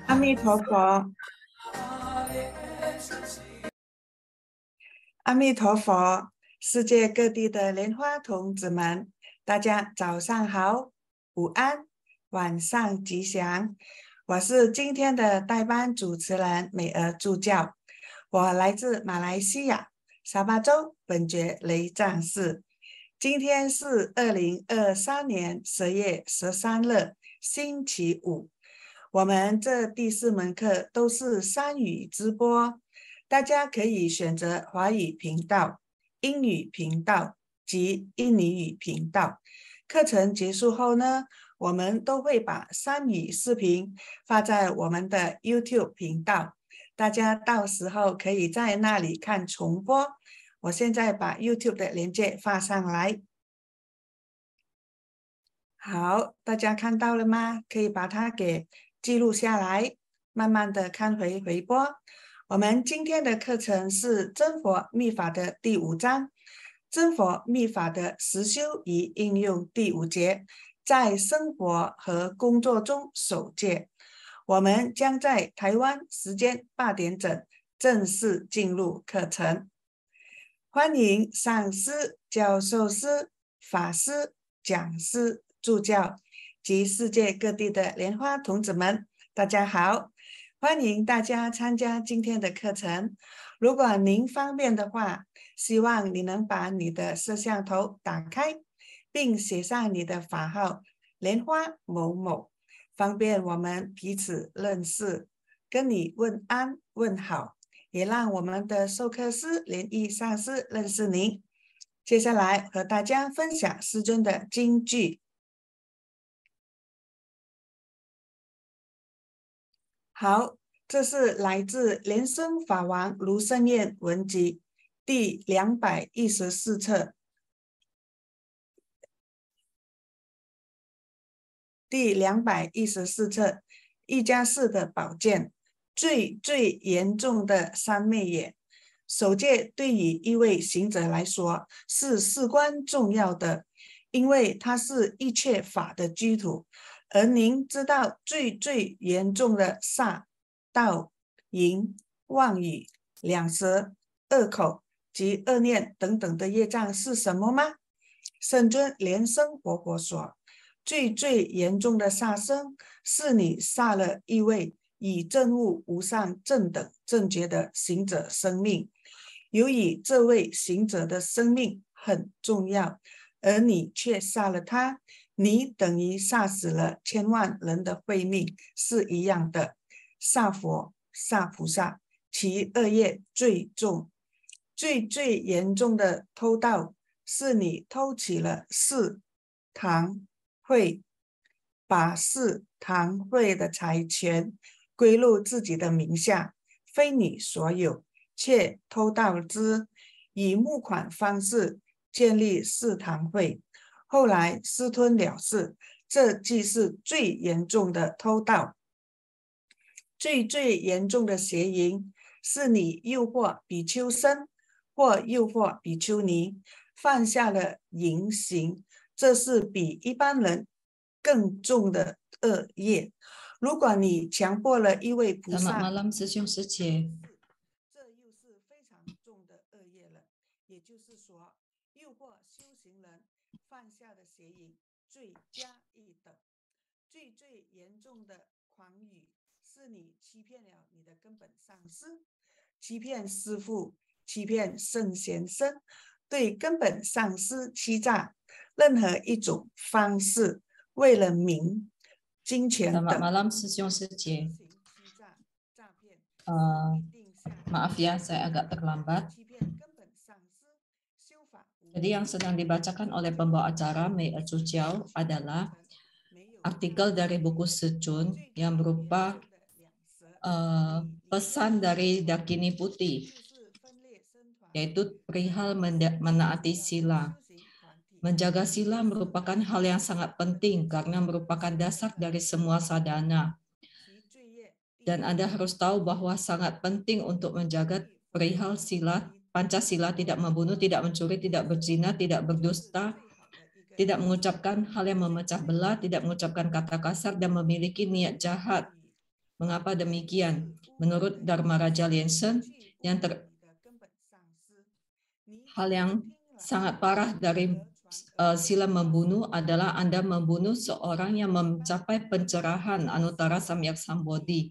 阿弥陀佛，阿弥陀佛！世界各地的莲花童子们，大家早上好，午安，晚上吉祥。我是今天的代班主持人美娥助教，我来自马来西亚沙巴州本觉雷藏寺。今天是2023年10月13日，星期五。我们这第4门课都是3语直播，大家可以选择华语频道、英语频道及印尼语频道。课程结束后呢，我们都会把3语视频发在我们的 YouTube 频道，大家到时候可以在那里看重播。我现在把 YouTube 的连接发上来。好，大家看到了吗？可以把它给记录下来，慢慢的看回播。我们今天的课程是真佛密法的第5章，真佛密法的实修与应用第5节，在生活和工作中守戒。我们将在台湾时间8点整正式进入课程。欢迎上师、教授师、法师、讲师、助教及世界各地的莲花童子们，大家好，欢迎大家参加今天的课程。如果您方便的话，希望你能把你的摄像头打开，并写上你的法号莲花某某，方便我们彼此认识，跟你问安问好，也让我们的授课师莲意上师认识您。接下来和大家分享师尊的金句。好，这是来自莲生法王卢胜彦文集第214册，第214册一家4的宝剑，最严重的三昧也。守戒对于一位行者来说是事关重要的，因为他是一切法的居土。而您知道最严重的煞、盗、淫、妄语、两舌、恶口及恶念等等的业障是什么吗？圣尊莲生活佛说，最严重的杀生是你杀了一位以证悟无上正等正觉的行者生命。由于这位行者的生命很重要，而你却杀了他，你等于杀死了千万人的慧命是一样的。杀佛、杀菩萨，其恶业最重。最严重的偷盗是你偷起了寺、堂、会、把寺堂会的财权归入自己的名下，非你所有，却偷盗之，以募款方式建立寺堂会，后来私吞了事，这既是最严重的偷盗。最严重的邪淫，是你诱惑比丘僧或诱惑比丘尼犯下了淫行，这是比一般人更重的恶业。如果你强迫了一位菩萨， Selamat malam,师兄师姐。这又是非常重的恶业了。也就是说，诱惑修行人犯下的邪淫罪加一等。最严重的狂语，是你欺骗了你的根本上师，欺骗师父，欺骗圣贤僧，对根本上师欺诈，任何一种方式，为了名、金钱等 Selamat malam, 师兄师姐。欺诈、诈骗。Maaf ya, saya agak terlambat. Jadi yang sedang dibacakan oleh pembawa acara Mei Ecuciao adalah artikel dari buku Secun yang berupa pesan dari Dakini Putih, yaitu perihal menaati sila. Menjaga sila merupakan hal yang sangat penting karena merupakan dasar dari semua sadhana. Dan Anda harus tahu bahwa sangat penting untuk menjaga perihal sila, Pancasila, tidak membunuh, tidak mencuri, tidak berzina, tidak berdusta, tidak mengucapkan hal yang memecah belah, tidak mengucapkan kata kasar, dan memiliki niat jahat. Mengapa demikian? Menurut Dharma Raja Liensen, hal yang sangat parah dari sila membunuh adalah Anda membunuh seorang yang mencapai pencerahan Anuttara Samyak Sambodhi.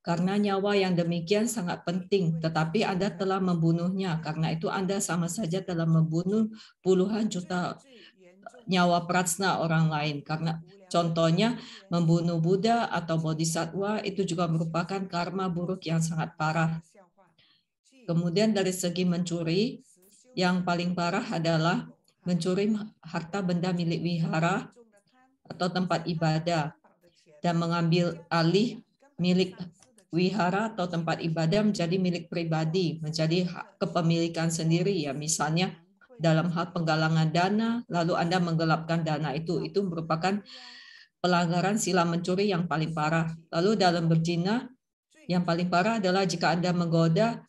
Karena nyawa yang demikian sangat penting, tetapi Anda telah membunuhnya. Karena itu Anda sama saja telah membunuh puluhan juta nyawa prajna orang lain. Karena contohnya membunuh Buddha atau Bodhisattva itu juga merupakan karma buruk yang sangat parah. Kemudian dari segi mencuri, yang paling parah adalah mencuri harta benda milik wihara atau tempat ibadah dan mengambil alih milik wihara atau tempat ibadah menjadi milik pribadi, menjadi hak kepemilikan sendiri, ya misalnya dalam hal penggalangan dana, lalu Anda menggelapkan dana itu merupakan pelanggaran sila mencuri yang paling parah. Lalu dalam berzina, yang paling parah adalah jika Anda menggoda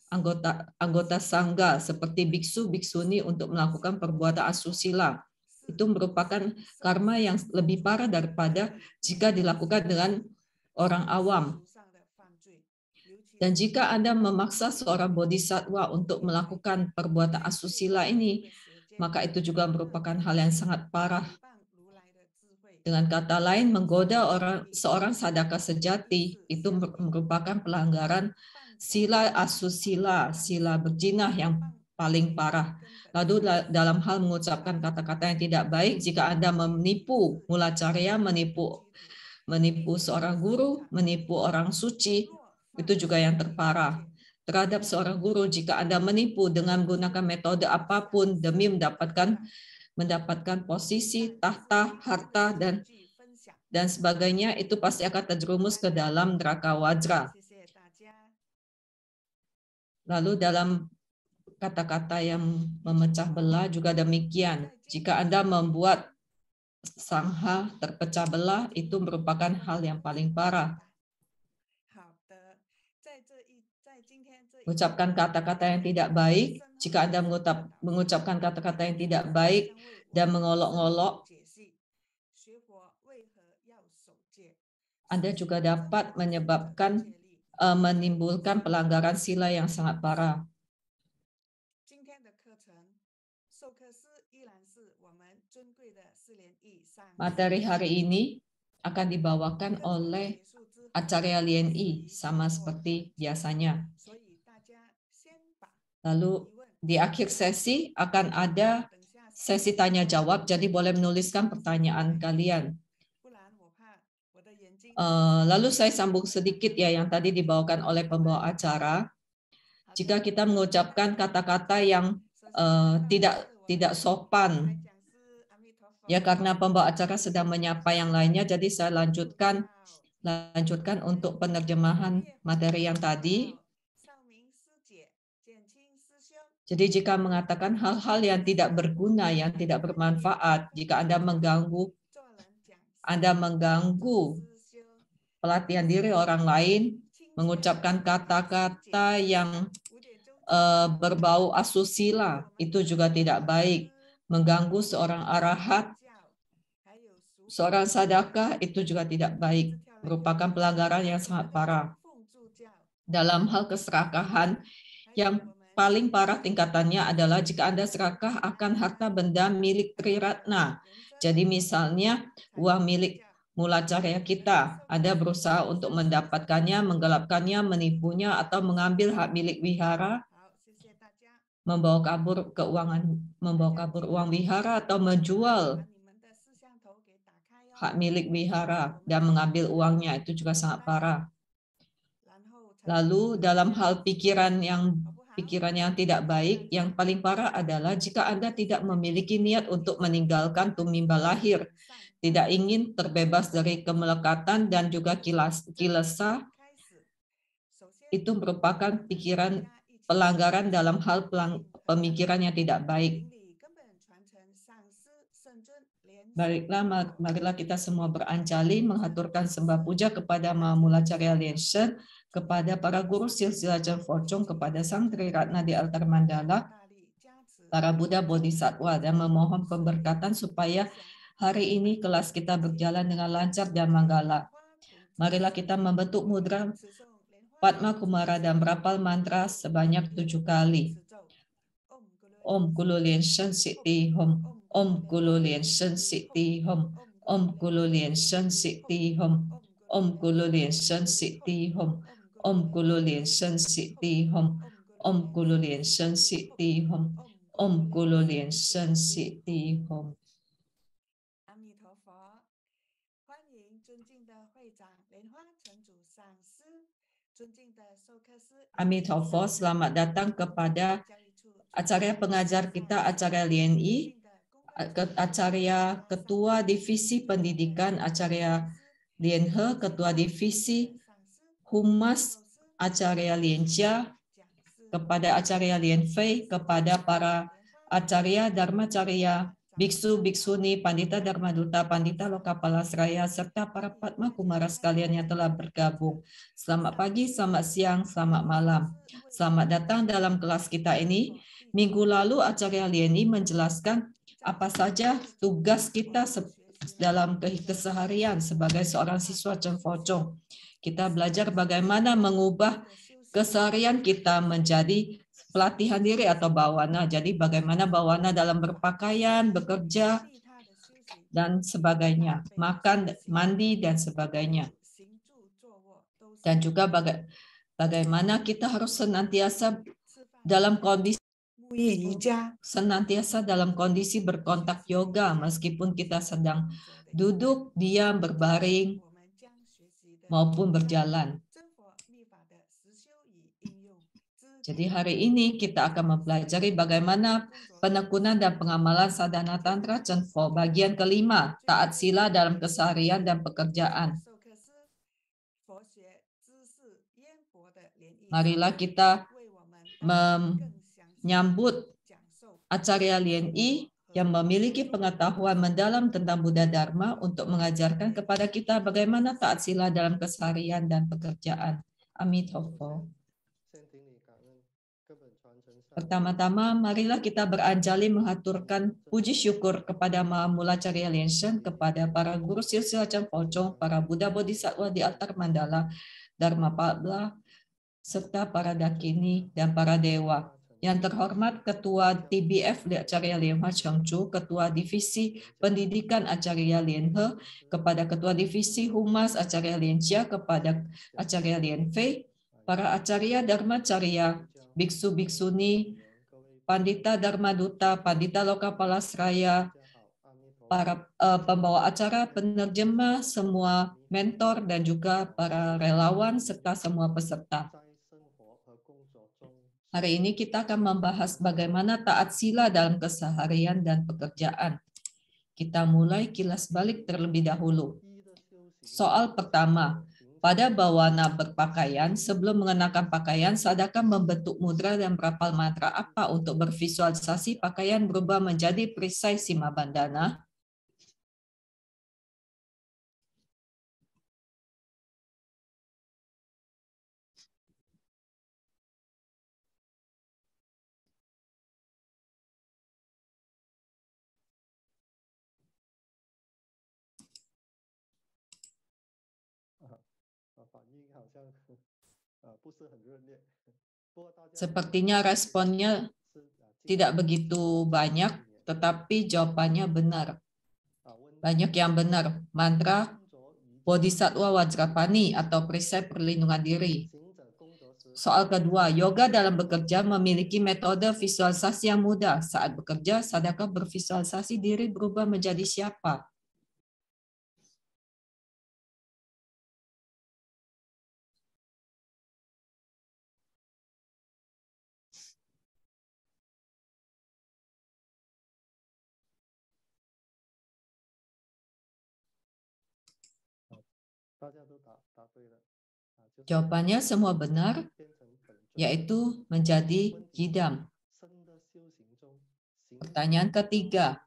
anggota sangga seperti biksu, biksuni untuk melakukan perbuatan asusila. Itu merupakan karma yang lebih parah daripada jika dilakukan dengan orang awam. Dan jika Anda memaksa seorang bodhisattva untuk melakukan perbuatan asusila ini, maka itu juga merupakan hal yang sangat parah. Dengan kata lain, menggoda seorang sadaka sejati itu merupakan pelanggaran sila asusila, sila berzina yang paling parah. Lalu dalam hal mengucapkan kata-kata yang tidak baik, jika Anda menipu mulacarya, menipu seorang guru, menipu orang suci, itu juga yang terparah. Terhadap seorang guru, jika Anda menipu dengan menggunakan metode apapun demi mendapatkan posisi, tahta, harta, dan sebagainya, itu pasti akan terjerumus ke dalam neraka wajra. Lalu dalam kata-kata yang memecah belah juga demikian. Jika Anda membuat sangha terpecah belah, itu merupakan hal yang paling parah. Mengucapkan kata-kata yang tidak baik, jika Anda mengucapkan kata-kata yang tidak baik dan mengolok-olok, Anda juga dapat menimbulkan pelanggaran sila yang sangat parah. Materi hari ini akan dibawakan oleh Acarya Lien Yi, sama seperti biasanya. Lalu di akhir sesi akan ada sesi tanya jawab, jadi boleh menuliskan pertanyaan kalian. Lalu saya sambung sedikit ya yang tadi dibawakan oleh pembawa acara. Jika kita mengucapkan kata-kata yang tidak sopan, Ya, karena pembawa acara sedang menyapa yang lainnya, jadi saya lanjutkan untuk penerjemahan materi yang tadi. Jadi jika mengatakan hal-hal yang tidak berguna, yang tidak bermanfaat, jika Anda mengganggu pelatihan diri orang lain, mengucapkan kata-kata yang berbau asusila, itu juga tidak baik. Mengganggu seorang arahat, seorang sadakah, itu juga tidak baik. Merupakan pelanggaran yang sangat parah. Dalam hal keserakahan, yang paling parah tingkatannya adalah jika Anda serakah akan harta benda milik Triratna. Jadi misalnya uang milik mula carya kita, Anda berusaha untuk mendapatkannya, menggelapkannya, menipunya, atau mengambil hak milik wihara, membawa kabur uang wihara, atau menjual hak milik wihara dan mengambil uangnya, itu juga sangat parah. Lalu dalam hal pikiran yang tidak baik, yang paling parah adalah jika Anda tidak memiliki niat untuk meninggalkan tumimba lahir, tidak ingin terbebas dari kemelekatan dan juga kilesa, itu merupakan pelanggaran dalam hal pemikiran yang tidak baik. Baiklah, marilah kita semua beranjali menghaturkan sembah puja kepada Mahamulacarya Lien Shen, kepada para guru silsilah Chen Fo-chung, kepada Sang Triratna di altar mandala, para Buddha Bodhisattva, dan memohon pemberkatan supaya hari ini kelas kita berjalan dengan lancar dan manggala. Marilah kita membentuk mudra Padma Kumara dan berapal mantra sebanyak 7 kali. Om Gulu Lien Shen Sikti Hom, Om Gulu Lien Shen Sikti Hom, Om Gulu Lien Shen Sikti Hom, Om Gulu Lien Shen Sikti Hom, Om Gulu Lien Shen Sikti Hom, Om Gulu Lien Shen Sikti Hom, Om Gulu Lien Shen Sikti Hom. Amitabha, selamat datang kepada Acarya pengajar kita, Acarya Lien Yi, Acarya Ketua Divisi Pendidikan, Acarya Lien He, Ketua Divisi Humas, Acarya Lien Chia, kepada Acarya Lien Fei, kepada para Acarya Dharmacarya, Biksu, Biksuni, Pandita Dharmaduta, Pandita Lokapalasraya, serta para Padma Kumara sekalian yang telah bergabung. Selamat pagi, selamat siang, selamat malam. Selamat datang dalam kelas kita ini. Minggu lalu Acarya Lien Yi menjelaskan apa saja tugas kita dalam keseharian sebagai seorang siswa Chen Fo-chung. Kita belajar bagaimana mengubah keseharian kita menjadi pelatihan diri atau bawana. Jadi bagaimana bawana dalam berpakaian, bekerja, dan sebagainya. Makan, mandi, dan sebagainya. Dan juga bagaimana kita harus senantiasa dalam kondisi berkontak yoga meskipun kita sedang duduk, diam, berbaring, maupun berjalan. Jadi hari ini kita akan mempelajari bagaimana penekunan dan pengamalan sadhana tantra Chen Fo bagian kelima, taat sila dalam keseharian dan pekerjaan. Marilah kita menyambut Acarya Lien Yi yang memiliki pengetahuan mendalam tentang Buddha Dharma untuk mengajarkan kepada kita bagaimana taat sila dalam keseharian dan pekerjaan. Amitabha. Pertama-tama, marilah kita beranjali mengaturkan puji syukur kepada Mahamulacarya Lien Shen, kepada para guru silsilah Chen Fo-chung, para Buddha Bodhisattva di altar mandala, Dharmapala, serta para dakini dan para dewa. Yang terhormat Ketua TBF Acarya Lien Hua Cheng Chu, Ketua Divisi Pendidikan Acarya Lien He, kepada Ketua Divisi Humas Acarya Lien Chia, kepada Acarya Lien Fei, para Acarya Dharmacarya, Biksu Biksuni, Pandita Dharmaduta, Pandita Lokapalasraya, para pembawa acara, penerjemah, semua mentor, dan juga para relawan, serta semua peserta. Hari ini kita akan membahas bagaimana taat sila dalam keseharian dan pekerjaan. Kita mulai kilas balik terlebih dahulu. Soal pertama, pada bawana berpakaian, sebelum mengenakan pakaian, Sadaka membentuk mudra dan berapal mantra apa untuk bervisualisasi pakaian berubah menjadi perisai sima bandana? Sepertinya responnya tidak begitu banyak, tetapi jawabannya benar. Banyak yang benar. Mantra Bodhisattva Wajrapani atau perisai perlindungan diri. Soal kedua, yoga dalam bekerja memiliki metode visualisasi yang mudah. Saat bekerja, Sadaka bervisualisasi diri berubah menjadi siapa? Jawabannya semua benar, yaitu menjadi Gidam. Pertanyaan ketiga,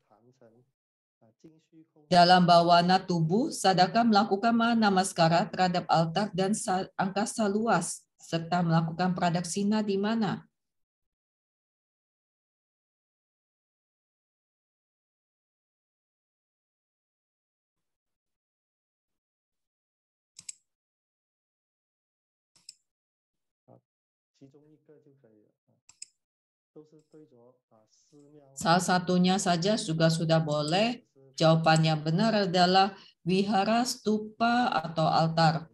dalam bawana tubuh, Sadaka melakukan namaskara terhadap altar dan angkasa luas, serta melakukan pradaksina di mana? Salah satunya saja juga sudah boleh. Jawabannya benar adalah wihara, stupa, atau altar.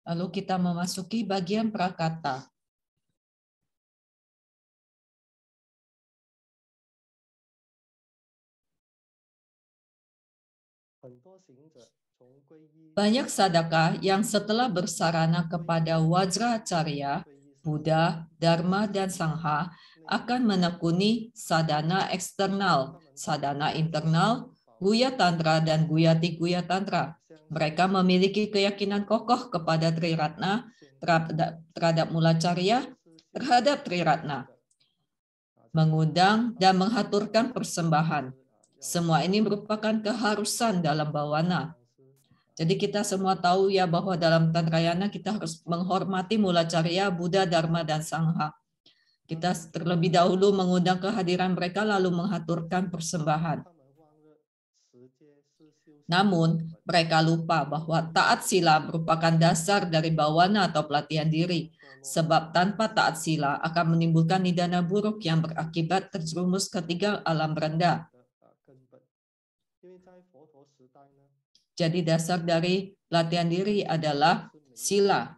Lalu kita memasuki bagian prakata. Banyak sadaka yang setelah bersarana kepada Wajracarya, Buddha, Dharma, dan Sangha akan menekuni sadana eksternal, sadana internal, Guya Tantra, dan Guyati Guya Tantra. Mereka memiliki keyakinan kokoh kepada Triratna, terhadap Mulacarya, terhadap Triratna, mengundang dan mengaturkan persembahan. Semua ini merupakan keharusan dalam bawana. Jadi kita semua tahu ya bahwa dalam Tantrayana kita harus menghormati Mulacarya, Buddha, Dharma, dan Sangha. Kita terlebih dahulu mengundang kehadiran mereka lalu mengaturkan persembahan. Namun mereka lupa bahwa taat sila merupakan dasar dari bawana atau pelatihan diri. Sebab tanpa taat sila akan menimbulkan nidana buruk yang berakibat terjerumus ke 3 alam rendah. Jadi dasar dari pelatihan diri adalah sila.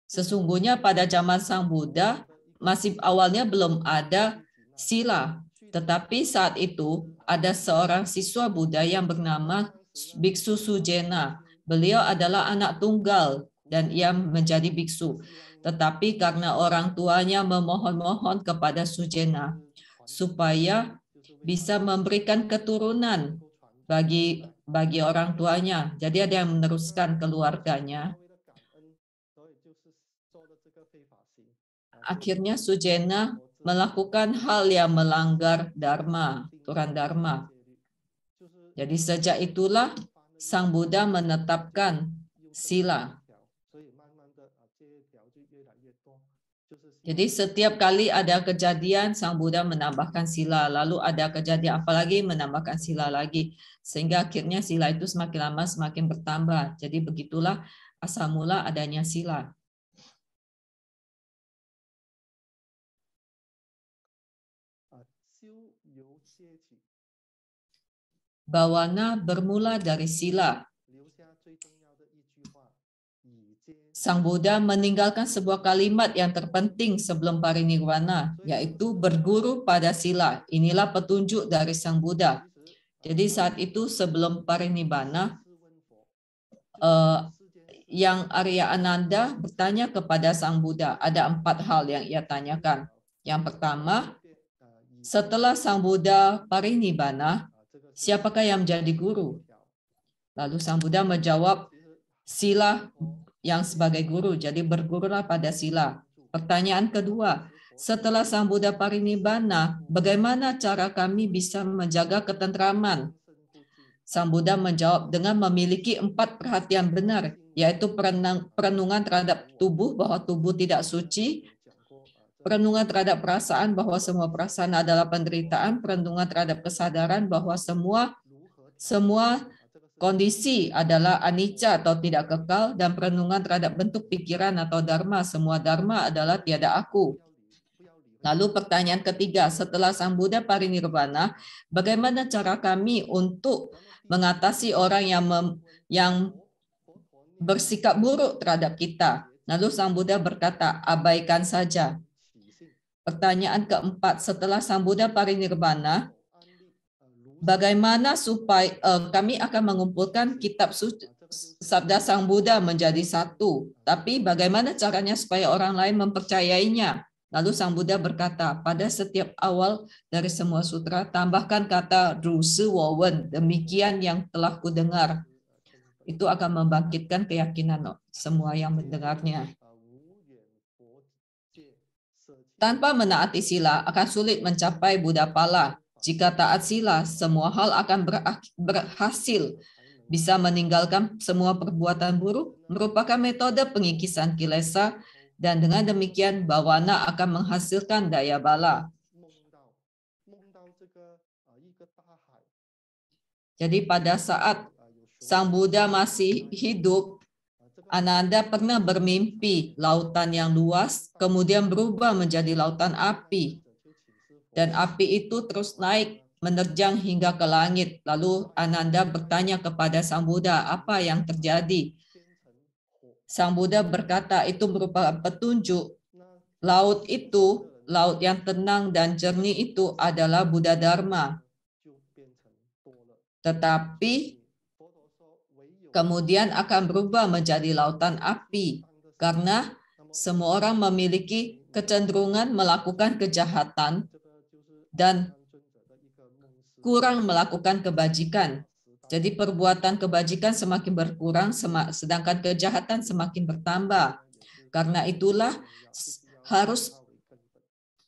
Sesungguhnya pada zaman Sang Buddha masih awalnya belum ada sila. Tetapi saat itu ada seorang siswa Buddha yang bernama Biksu Sujena. Beliau adalah anak tunggal dan ia menjadi biksu. Tetapi karena orang tuanya memohon-mohon kepada Sujena supaya bisa memberikan keturunan bagi orang tuanya. Jadi ada yang meneruskan keluarganya. Akhirnya Sujena melakukan hal yang melanggar Dharma, aturan Dharma. Jadi sejak itulah Sang Buddha menetapkan sila. Jadi setiap kali ada kejadian, Sang Buddha menambahkan sila. Lalu ada kejadian apa lagi, menambahkan sila lagi. Sehingga akhirnya sila itu semakin lama semakin bertambah. Jadi begitulah asal mula adanya sila. Bawana bermula dari sila. Sang Buddha meninggalkan sebuah kalimat yang terpenting sebelum parinirwana, yaitu berguru pada sila. Inilah petunjuk dari Sang Buddha. Jadi saat itu sebelum parinibbana, yang Arya Ananda bertanya kepada Sang Buddha. Ada 4 hal yang ia tanyakan. Yang pertama, setelah Sang Buddha parinibbana, siapakah yang menjadi guru? Lalu Sang Buddha menjawab, sila yang sebagai guru, jadi bergurulah pada sila. Pertanyaan kedua, setelah Sang Buddha parinibbana, bagaimana cara kami bisa menjaga ketentraman? Sang Buddha menjawab dengan memiliki 4 perhatian benar, yaitu perenungan terhadap tubuh bahwa tubuh tidak suci, perenungan terhadap perasaan bahwa semua perasaan adalah penderitaan, perenungan terhadap kesadaran bahwa semua kondisi adalah anicca atau tidak kekal, dan perenungan terhadap bentuk pikiran atau dharma, semua dharma adalah tiada aku. Lalu pertanyaan ketiga, setelah Sang Buddha parinibbana, bagaimana cara kami untuk mengatasi orang yang bersikap buruk terhadap kita? Lalu Sang Buddha berkata, abaikan saja. Pertanyaan keempat, setelah Sang Buddha parinibbana, bagaimana supaya kami akan mengumpulkan kitab sabda Sang Buddha menjadi satu, tapi bagaimana caranya supaya orang lain mempercayainya? Lalu Sang Buddha berkata, pada setiap awal dari semua sutra, tambahkan kata Rusi Wowen, demikian yang telah kudengar. Itu akan membangkitkan keyakinan semua yang mendengarnya. Tanpa menaati sila, akan sulit mencapai Buddha Pala. Jika taat sila, semua hal akan berhasil. Bisa meninggalkan semua perbuatan buruk, merupakan metode pengikisan kilesa, dan dengan demikian bawana akan menghasilkan daya bala. Jadi pada saat Sang Buddha masih hidup, Ananda pernah bermimpi lautan yang luas, kemudian berubah menjadi lautan api. Dan api itu terus naik, menerjang hingga ke langit. Lalu Ananda bertanya kepada Sang Buddha, apa yang terjadi? Sang Buddha berkata, itu merupakan petunjuk. Laut itu, laut yang tenang dan jernih itu adalah Buddha Dharma. Tetapi kemudian akan berubah menjadi lautan api, karena semua orang memiliki kecenderungan melakukan kejahatan dan kurang melakukan kebajikan. Jadi perbuatan kebajikan semakin berkurang, sedangkan kejahatan semakin bertambah. Karena itulah harus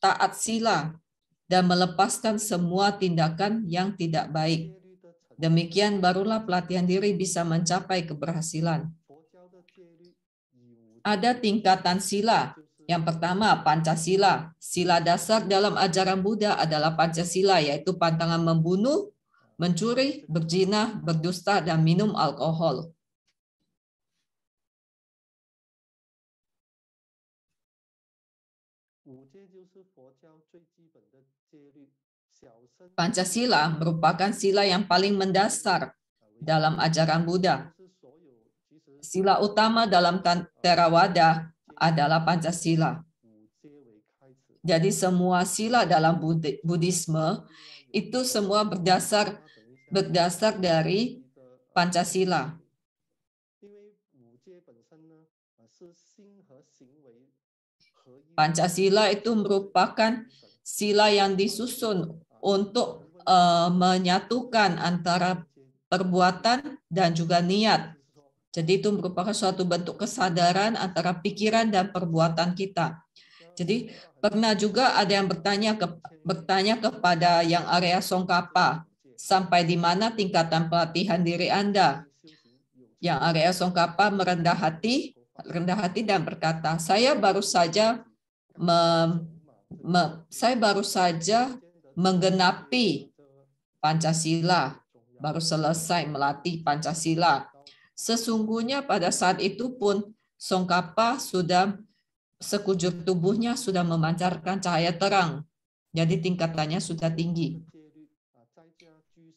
taat sila dan melepaskan semua tindakan yang tidak baik. Demikian barulah pelatihan diri bisa mencapai keberhasilan. Ada tingkatan sila. Yang pertama, Pancasila. Sila dasar dalam ajaran Buddha adalah Pancasila, yaitu pantangan membunuh, mencuri, berzina, berdusta, dan minum alkohol. Pancasila merupakan sila yang paling mendasar dalam ajaran Buddha. Sila utama dalam Theravada adalah Pancasila. Jadi semua sila dalam Buddhisme itu semua berdasar dari Pancasila. Pancasila itu merupakan sila yang disusun untuk menyatukan antara perbuatan dan juga niat. Jadi itu merupakan suatu bentuk kesadaran antara pikiran dan perbuatan kita. Jadi pernah juga ada yang bertanya kepada yang Arya Songkapa, sampai di mana tingkatan pelatihan diri Anda? Yang Arya Songkapa rendah hati dan berkata, saya baru saja menggenapi Pancasila, baru selesai melatih Pancasila. Sesungguhnya pada saat itu pun Songkapa sudah sekujur tubuhnya sudah memancarkan cahaya terang. Jadi tingkatannya sudah tinggi.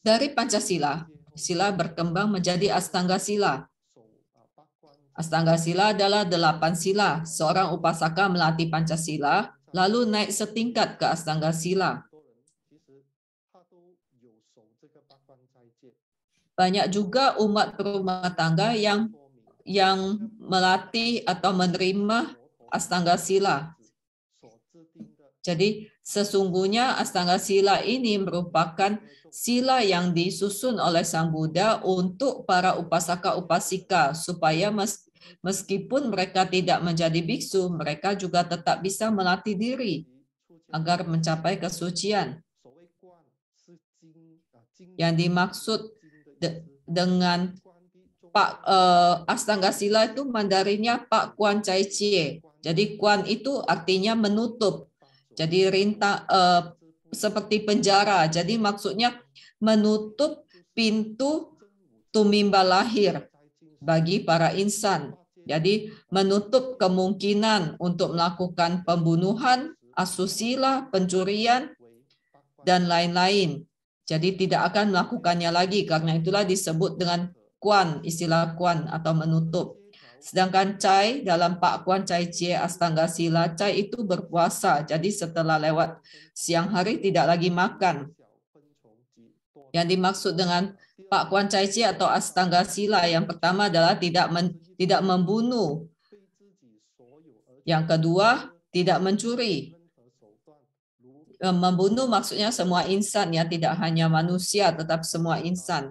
Dari Pancasila, sila berkembang menjadi Astanga Sila. Astanga Sila adalah 8 sila. Seorang upasaka melatih Pancasila, lalu naik setingkat ke Astanga Sila. Banyak juga umat berumah tangga yang melatih atau menerima Astanga Sila. Jadi Sesungguhnya Astanga Sila ini merupakan sila yang disusun oleh Sang Buddha untuk para upasaka-upasika supaya meskipun mereka tidak menjadi biksu, mereka juga tetap bisa melatih diri agar mencapai kesucian. Yang dimaksud dengan Astanga Sila itu Mandarinnya Pak Kuan Cai Cie. Jadi Kuan itu artinya menutup. Jadi seperti penjara. Jadi maksudnya menutup pintu tumimba lahir bagi para insan. Jadi menutup kemungkinan untuk melakukan pembunuhan, asusila, pencurian, dan lain-lain. Jadi tidak akan melakukannya lagi, karena itulah disebut dengan Kuan, istilah Kuan atau menutup. Sedangkan Cai dalam Pak Kuan Cai Cie Astanga Sila, Cai itu berpuasa, jadi setelah lewat siang hari tidak lagi makan. Yang dimaksud dengan Pak Kuan Cai Cie atau Astanga Sila yang pertama adalah tidak membunuh. Yang kedua, tidak mencuri. Membunuh maksudnya semua insan, ya, tidak hanya manusia tetap semua insan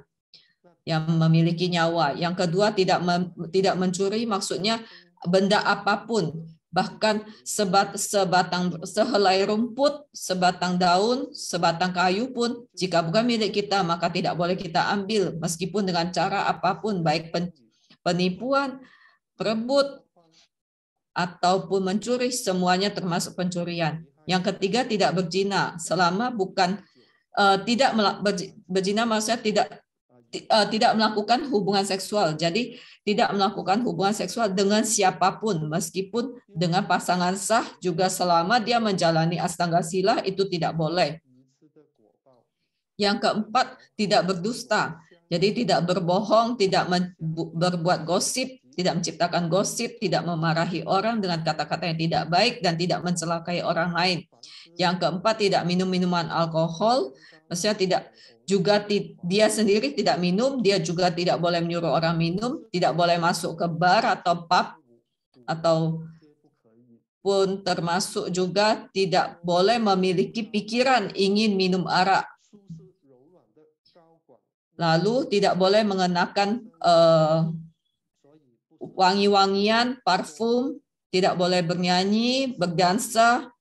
yang memiliki nyawa. Yang kedua, tidak mencuri maksudnya benda apapun, bahkan sehelai rumput, sebatang daun, sebatang kayu pun jika bukan milik kita maka tidak boleh kita ambil meskipun dengan cara apapun, baik penipuan, perebut ataupun mencuri, semuanya termasuk pencurian. Yang ketiga, tidak berzina selama bukan tidak berzina maksudnya tidak melakukan hubungan seksual. Jadi tidak melakukan hubungan seksual dengan siapapun meskipun dengan pasangan sah juga selama dia menjalani Astanga Sila itu tidak boleh. Yang keempat, tidak berdusta. Jadi tidak berbohong, tidak berbuat gosip, tidak menciptakan gosip, tidak memarahi orang dengan kata-kata yang tidak baik, dan tidak mencelakai orang lain. Yang keempat, tidak minum minuman alkohol, maksudnya dia sendiri tidak minum, dia juga tidak boleh menyuruh orang minum, tidak boleh masuk ke bar atau pub, atau pun termasuk juga tidak boleh memiliki pikiran ingin minum arak. Lalu tidak boleh mengenakan wangi-wangian, parfum, tidak boleh bernyanyi, berdansa.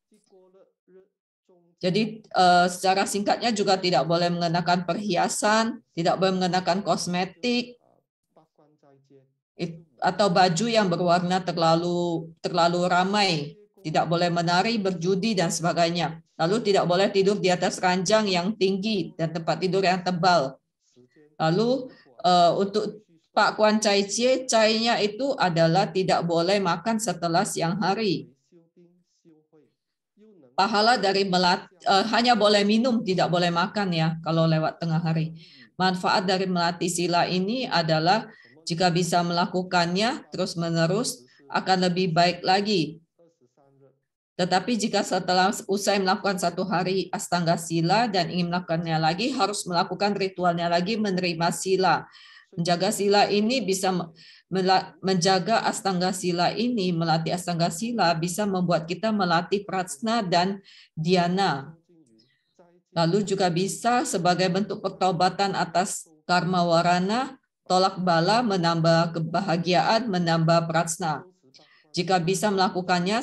Jadi secara singkatnya juga tidak boleh mengenakan perhiasan, tidak boleh mengenakan kosmetik, atau baju yang berwarna terlalu ramai, tidak boleh menari, berjudi, dan sebagainya. Lalu tidak boleh tidur di atas ranjang yang tinggi dan tempat tidur yang tebal. Lalu untuk Pak Kuan Cai Cie, cainya itu adalah tidak boleh makan setelah siang hari. Pahala dari hanya boleh minum, tidak boleh makan, ya, kalau lewat tengah hari. Manfaat dari melatih sila ini adalah jika bisa melakukannya terus-menerus akan lebih baik lagi. Tetapi jika setelah usai melakukan satu hari Astanga Sila dan ingin melakukannya lagi, harus melakukan ritualnya lagi, menerima sila. Menjaga sila ini bisa menjaga Astanga Sila ini, melatih Astanga Sila bisa membuat kita melatih prajna dan dhyana. Lalu juga bisa sebagai bentuk pertobatan atas karma warana, tolak bala, menambah kebahagiaan, menambah prajna. Jika bisa melakukannya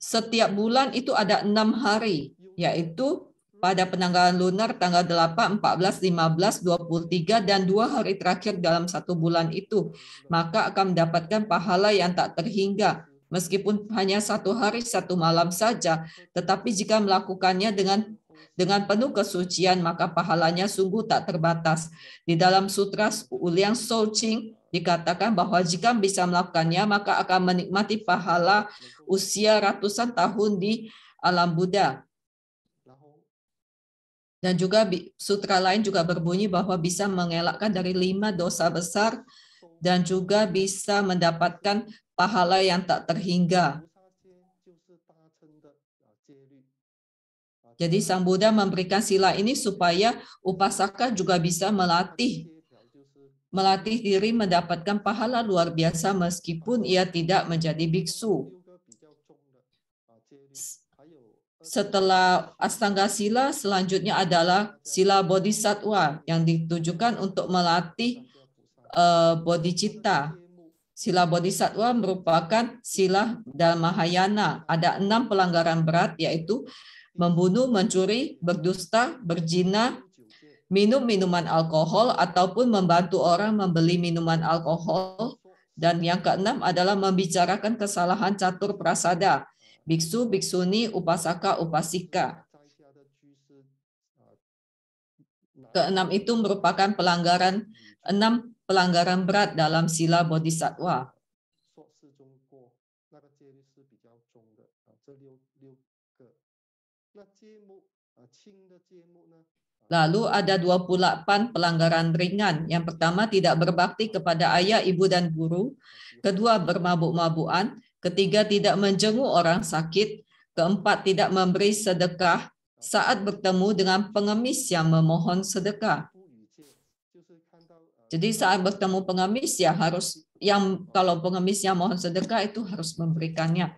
setiap bulan itu ada 6 hari, yaitu pada penanggalan lunar tanggal 8, 14, 15, 23, dan 2 hari terakhir dalam satu bulan itu. Maka akan mendapatkan pahala yang tak terhingga. Meskipun hanya 1 hari 1 malam saja, tetapi jika melakukannya dengan penuh kesucian, maka pahalanya sungguh tak terbatas. Di dalam sutra Uliang Souching dikatakan bahwa jika bisa melakukannya, maka akan menikmati pahala usia ratusan tahun di alam Buddha. Dan juga sutra lain juga berbunyi bahwa bisa mengelakkan dari 5 dosa besar dan juga bisa mendapatkan pahala yang tak terhingga. Jadi Sang Buddha memberikan sila ini supaya upasaka juga bisa melatih diri mendapatkan pahala luar biasa meskipun ia tidak menjadi biksu. setelah Astanga Sila, selanjutnya adalah Sila Bodhisattva yang ditujukan untuk melatih bodhicitta. Sila Bodhisattva merupakan sila dalam Mahayana. Ada 6 pelanggaran berat, yaitu membunuh, mencuri, berdusta, berzina, minum minuman alkohol, ataupun membantu orang membeli minuman alkohol. Dan yang keenam adalah membicarakan kesalahan catur prasada, biksu, biksuni, upasaka, upasika. Keenam itu merupakan pelanggaran 6 pelanggaran berat dalam sila bodhisattva. Lalu ada 28 pelanggaran ringan. Yang pertama, tidak berbakti kepada ayah, ibu, dan guru. Kedua, bermabuk-mabukan. Ketiga, tidak menjenguk orang sakit. Keempat, tidak memberi sedekah saat bertemu dengan pengemis yang memohon sedekah. Jadi saat bertemu pengemis ya harus, kalau pengemis yang mohon sedekah itu harus memberikannya.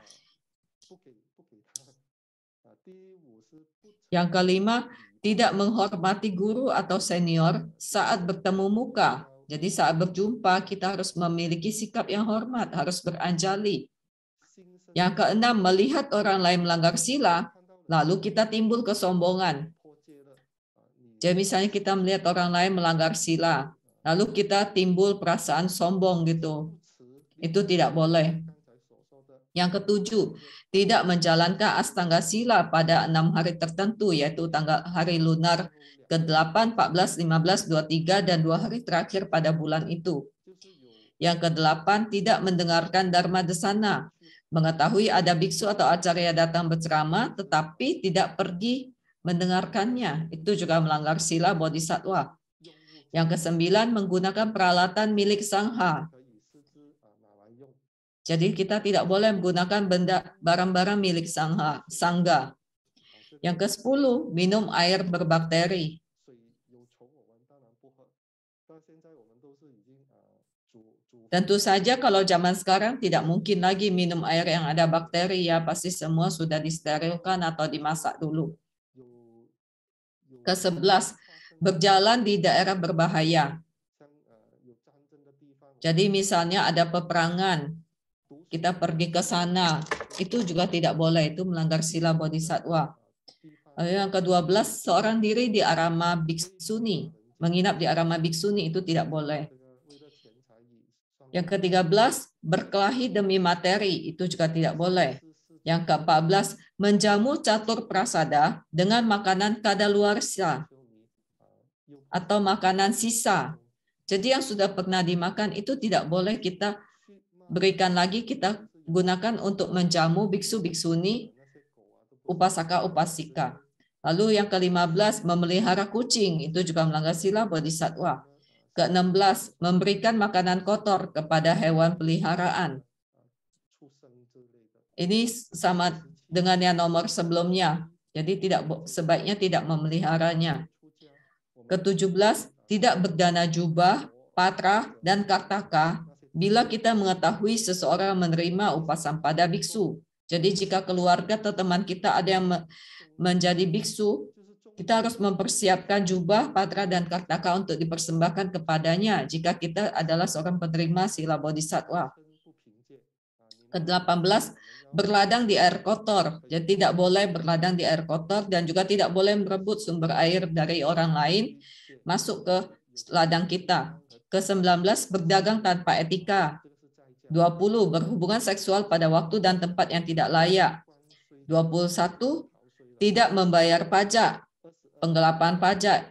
Yang kelima, tidak menghormati guru atau senior saat bertemu muka. Jadi saat berjumpa kita harus memiliki sikap yang hormat, harus beranjali. Yang keenam, melihat orang lain melanggar sila, lalu kita timbul kesombongan. Jadi misalnya kita melihat orang lain melanggar sila, lalu kita timbul perasaan sombong gitu. Itu tidak boleh. Yang ketujuh, tidak menjalankan Astanga Sila pada 6 hari tertentu, yaitu tanggal hari lunar ke-8, 14, 15, 23, dan 2 hari terakhir pada bulan itu. Yang ke-8, tidak mendengarkan Dharma Desana, mengetahui ada biksu atau acarya datang berceramah, tetapi tidak pergi mendengarkannya. Itu juga melanggar sila bodhisattva. Yang ke-9, menggunakan peralatan milik sangha. Jadi kita tidak boleh menggunakan barang-barang milik sangga. Yang ke-10, minum air berbakteri. Tentu saja kalau zaman sekarang tidak mungkin lagi minum air yang ada bakteri, ya pasti semua sudah disterilkan atau dimasak dulu. Ke-11, berjalan di daerah berbahaya. Jadi misalnya ada peperangan, kita pergi ke sana, itu juga tidak boleh, itu melanggar sila bodhisattva. Yang ke-12, seorang diri di arama biksuni, menginap di arama biksuni itu tidak boleh. Yang ke-13, berkelahi demi materi, itu juga tidak boleh. Yang ke-14, menjamu catur prasada dengan makanan kadaluarsa atau makanan sisa. Jadi yang sudah pernah dimakan itu tidak boleh kita berikan lagi, kita gunakan untuk menjamu biksu-biksuni, upasaka, upasika. Lalu yang ke-15, memelihara kucing, itu juga melanggar sila bodhisattva. Ke-16, memberikan makanan kotor kepada hewan peliharaan. Ini sama dengan yang nomor sebelumnya. Jadi sebaiknya tidak memeliharanya. Ke-17, tidak berdana jubah, patra, dan kartaka bila kita mengetahui seseorang menerima upasan pada biksu. Jadi jika keluarga atau teman kita ada yang menjadi biksu, kita harus mempersiapkan jubah, patra, dan kartaka untuk dipersembahkan kepadanya jika kita adalah seorang penerima sila bodhisattva. Ke-18, berladang di air kotor. Jadi tidak boleh berladang di air kotor dan juga tidak boleh merebut sumber air dari orang lain masuk ke ladang kita. Ke-19, berdagang tanpa etika. 20, berhubungan seksual pada waktu dan tempat yang tidak layak. 21, tidak membayar pajak, penggelapan pajak.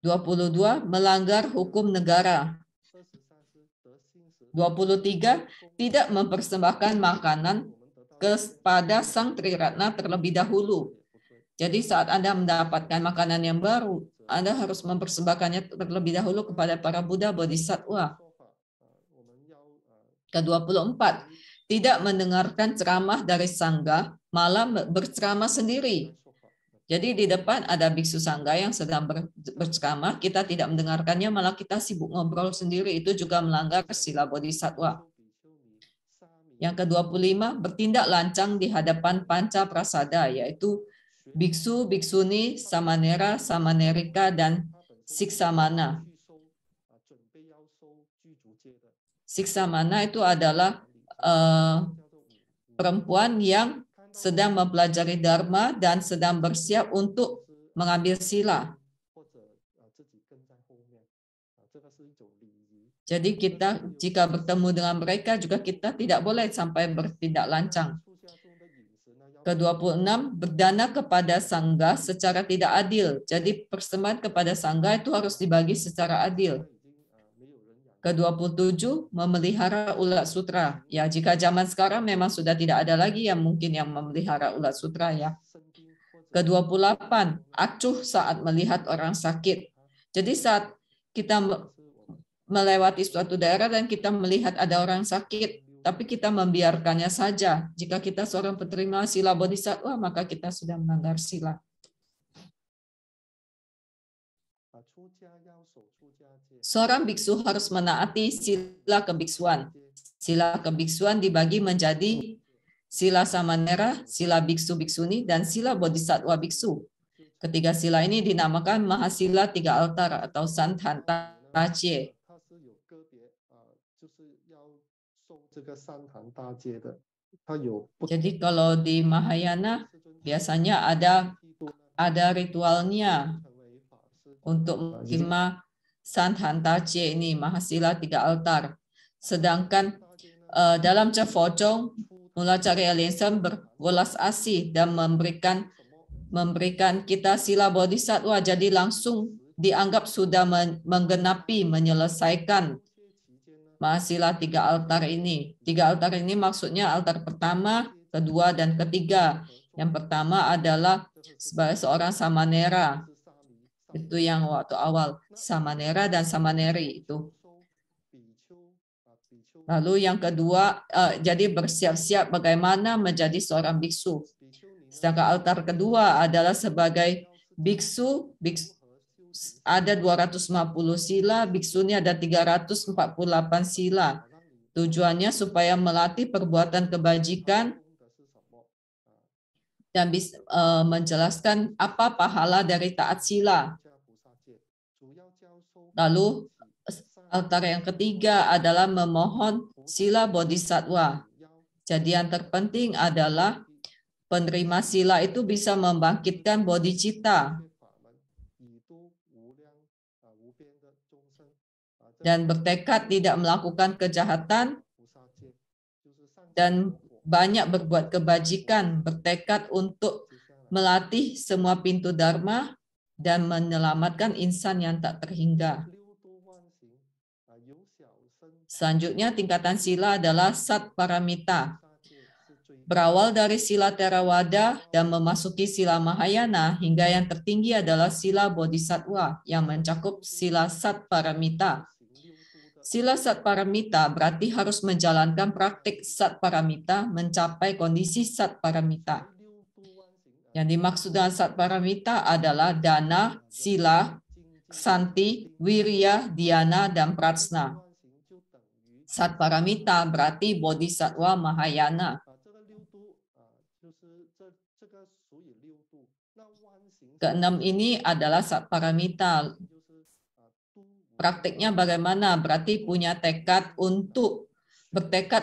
22, melanggar hukum negara. 23, tidak mempersembahkan makanan kepada Sang Triratna terlebih dahulu. Jadi saat Anda mendapatkan makanan yang baru, Anda harus mempersembahkannya terlebih dahulu kepada para Buddha Bodhisattva. Ke-24, tidak mendengarkan ceramah dari Sangga, malah berceramah sendiri. Jadi di depan ada biksu sangga yang sedang berceramah, kita tidak mendengarkannya, malah kita sibuk ngobrol sendiri, itu juga melanggar sila bodhisattva. Yang ke-25, bertindak lancang di hadapan panca prasada, yaitu biksu, biksuni, samanera, samanerika, dan siksamana. Siksamana itu adalah perempuan yang sedang mempelajari dharma dan sedang bersiap untuk mengambil sila. Jadi kita jika bertemu dengan mereka juga kita tidak boleh sampai bertindak lancang. Ke-26, berdana kepada sangga secara tidak adil. Jadi persembahan kepada sangga itu harus dibagi secara adil. Ke-27, memelihara ulat sutra. Ya, jika zaman sekarang memang sudah tidak ada lagi yang mungkin yang memelihara ulat sutra ya. Ke-28, acuh saat melihat orang sakit. Jadi saat kita melewati suatu daerah dan kita melihat ada orang sakit, tapi kita membiarkannya saja. Jika kita seorang penerima sila bodhisattva, maka kita sudah melanggar sila. Seorang biksu harus menaati sila kebiksuan. Sila kebiksuan dibagi menjadi sila samanera, sila biksu biksuni, dan sila bodhisattva biksu. Ketiga sila ini dinamakan mahasila tiga altar atau santantacie. Jadi kalau di Mahayana biasanya ada ritualnya untuk menerima santantacie ini, mahasila tiga altar. Sedangkan dalam Cefocong, Mulacarya Lensam berwelas asih dan memberikan kita sila bodhisattva, jadi langsung dianggap sudah menggenapi, menyelesaikan mahasila tiga altar ini. Tiga altar ini maksudnya altar pertama, kedua, dan ketiga. Yang pertama adalah sebagai seorang samanera. Itu yang waktu awal, samanera dan samaneri itu. Lalu yang kedua, jadi bersiap-siap bagaimana menjadi seorang biksu. Sedangkan altar kedua adalah sebagai biksu, ada 250 sila, biksuni ada 348 sila. Tujuannya supaya melatih perbuatan kebajikan dan bisa menjelaskan apa pahala dari taat sila. Lalu altar yang ketiga adalah memohon sila bodhisattva. Jadi yang terpenting adalah penerima sila itu bisa membangkitkan bodhicitta dan bertekad tidak melakukan kejahatan dan banyak berbuat kebajikan, bertekad untuk melatih semua pintu dharma dan menyelamatkan insan yang tak terhingga. Selanjutnya tingkatan sila adalah sat paramita. Berawal dari sila Theravada dan memasuki sila Mahayana hingga yang tertinggi adalah sila bodhisattva yang mencakup sila sat paramita. Sila sat paramita berarti harus menjalankan praktik sat paramita mencapai kondisi sat paramita. Yang dimaksud dengan sat paramita adalah dana, sila, ksanti, wirya, dhyana, dan prajna. Sat paramita berarti bodhisattva Mahayana. Keenam ini adalah sat paramita. Praktiknya bagaimana? Berarti punya bertekad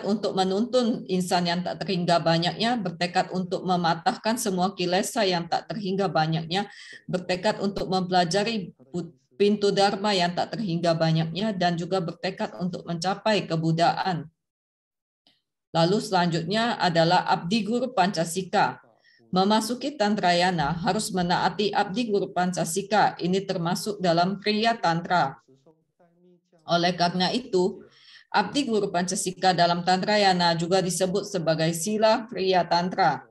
untuk menuntun insan yang tak terhingga banyaknya, bertekad untuk mematahkan semua kilesa yang tak terhingga banyaknya, bertekad untuk mempelajari pintu dharma yang tak terhingga banyaknya, dan juga bertekad untuk mencapai kebudaan. Lalu selanjutnya adalah abdi guru pancasika. Memasuki Tantrayana harus menaati abdi guru pancasika. Ini termasuk dalam kriya tantra. Oleh karena itu, abdi guru pancasika dalam Tantrayana juga disebut sebagai sila kriya tantra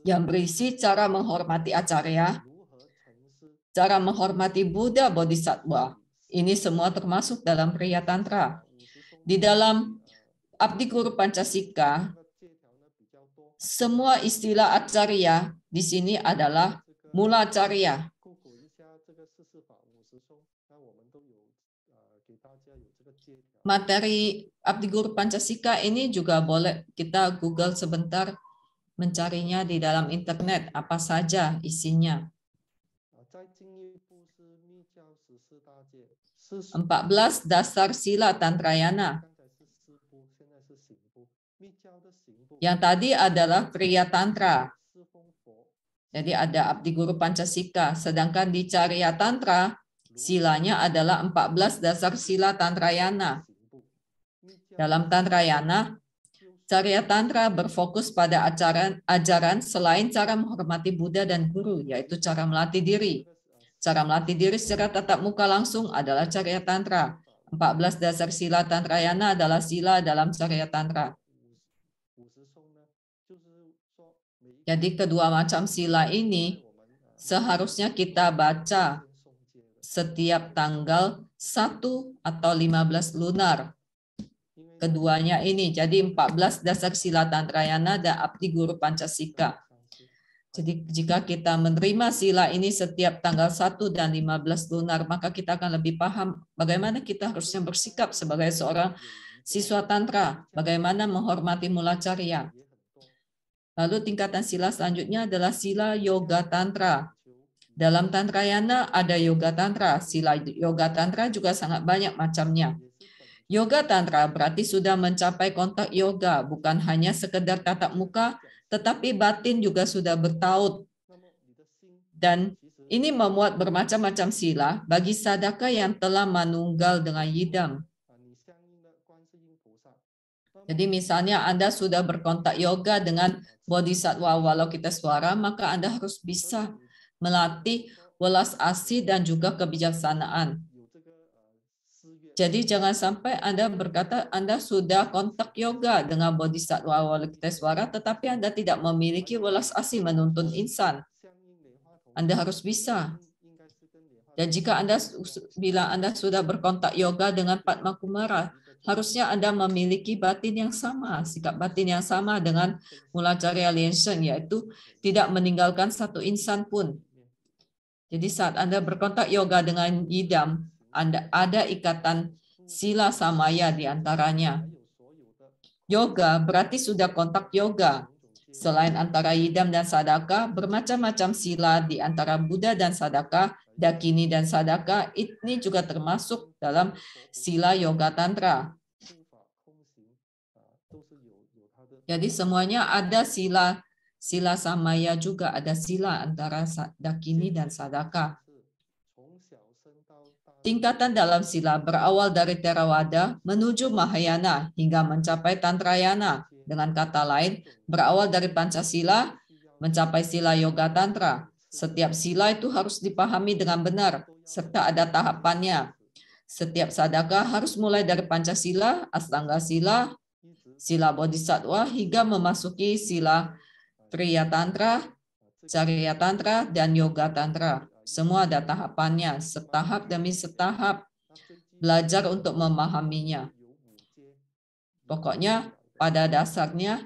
yang berisi cara menghormati acarya, cara menghormati Buddha Bodhisattva. Ini semua termasuk dalam kriya tantra. Di dalam abdi guru pancasika, semua istilah acarya di sini adalah mula acarya. materi Abdi Guru Pancasila ini juga boleh kita Google sebentar, mencarinya di dalam internet apa saja isinya. 14 dasar sila Tantrayana. Yang tadi adalah Kriya Tantra. Jadi ada Abdi Guru Pancasila. Sedangkan di Carya Tantra, silanya adalah 14 dasar sila Tantrayana. Dalam Tantrayana, Carya Tantra berfokus pada ajaran selain cara menghormati Buddha dan Guru, yaitu cara melatih diri. Cara melatih diri secara tatap muka langsung adalah Carya Tantra. 14 dasar sila Tantrayana adalah sila dalam Carya Tantra. Jadi kedua macam sila ini seharusnya kita baca setiap tanggal 1 atau 15 lunar. Keduanya ini, jadi 14 dasar sila Tantrayana dan Abdi Guru Pancasila. Jadi jika kita menerima sila ini setiap tanggal 1 dan 15 lunar, maka kita akan lebih paham bagaimana kita harusnya bersikap sebagai seorang siswa Tantra, bagaimana menghormati Mula Carya. Lalu tingkatan sila selanjutnya adalah sila Yoga Tantra. Dalam Tantrayana ada Yoga Tantra. Sila Yoga Tantra juga sangat banyak macamnya. Yoga Tantra berarti sudah mencapai kontak yoga, bukan hanya sekedar tatap muka, tetapi batin juga sudah bertaut. Dan ini memuat bermacam-macam sila bagi sadaka yang telah manunggal dengan yidam. Jadi misalnya Anda sudah berkontak yoga dengan Bodhisattva Avalokitesvara, maka Anda harus bisa melatih welas asih dan juga kebijaksanaan. Jadi jangan sampai Anda berkata Anda sudah kontak yoga dengan Bodhisattva Avalokitesvara, tetapi Anda tidak memiliki welas asih menuntun insan. Anda harus bisa. Dan jika bila Anda sudah berkontak yoga dengan Padma Kumara, harusnya Anda memiliki batin yang sama, sikap batin yang sama dengan Mula Carya Liansheng, yaitu tidak meninggalkan satu insan pun. Jadi saat Anda berkontak yoga dengan yidam, Anda ada ikatan sila samaya di antaranya. Yoga berarti sudah kontak yoga. Selain antara yidam dan sadaka, bermacam-macam sila di antara Buddha dan sadaka, dakini dan sadaka, ini juga termasuk dalam sila yoga tantra. Jadi semuanya ada sila samaya juga, ada sila antara dakini dan sadaka. Tingkatan dalam sila berawal dari Theravada menuju Mahayana hingga mencapai Tantrayana. Dengan kata lain, berawal dari Pancasila mencapai sila Yoga Tantra. Setiap sila itu harus dipahami dengan benar, serta ada tahapannya. Setiap sadaka harus mulai dari Pancasila, Astanga Sila, sila Bodhisattva, hingga memasuki sila Kriya Tantra, Carya Tantra, dan Yoga Tantra. Semua ada tahapannya, setahap demi setahap. Belajar untuk memahaminya. Pokoknya pada dasarnya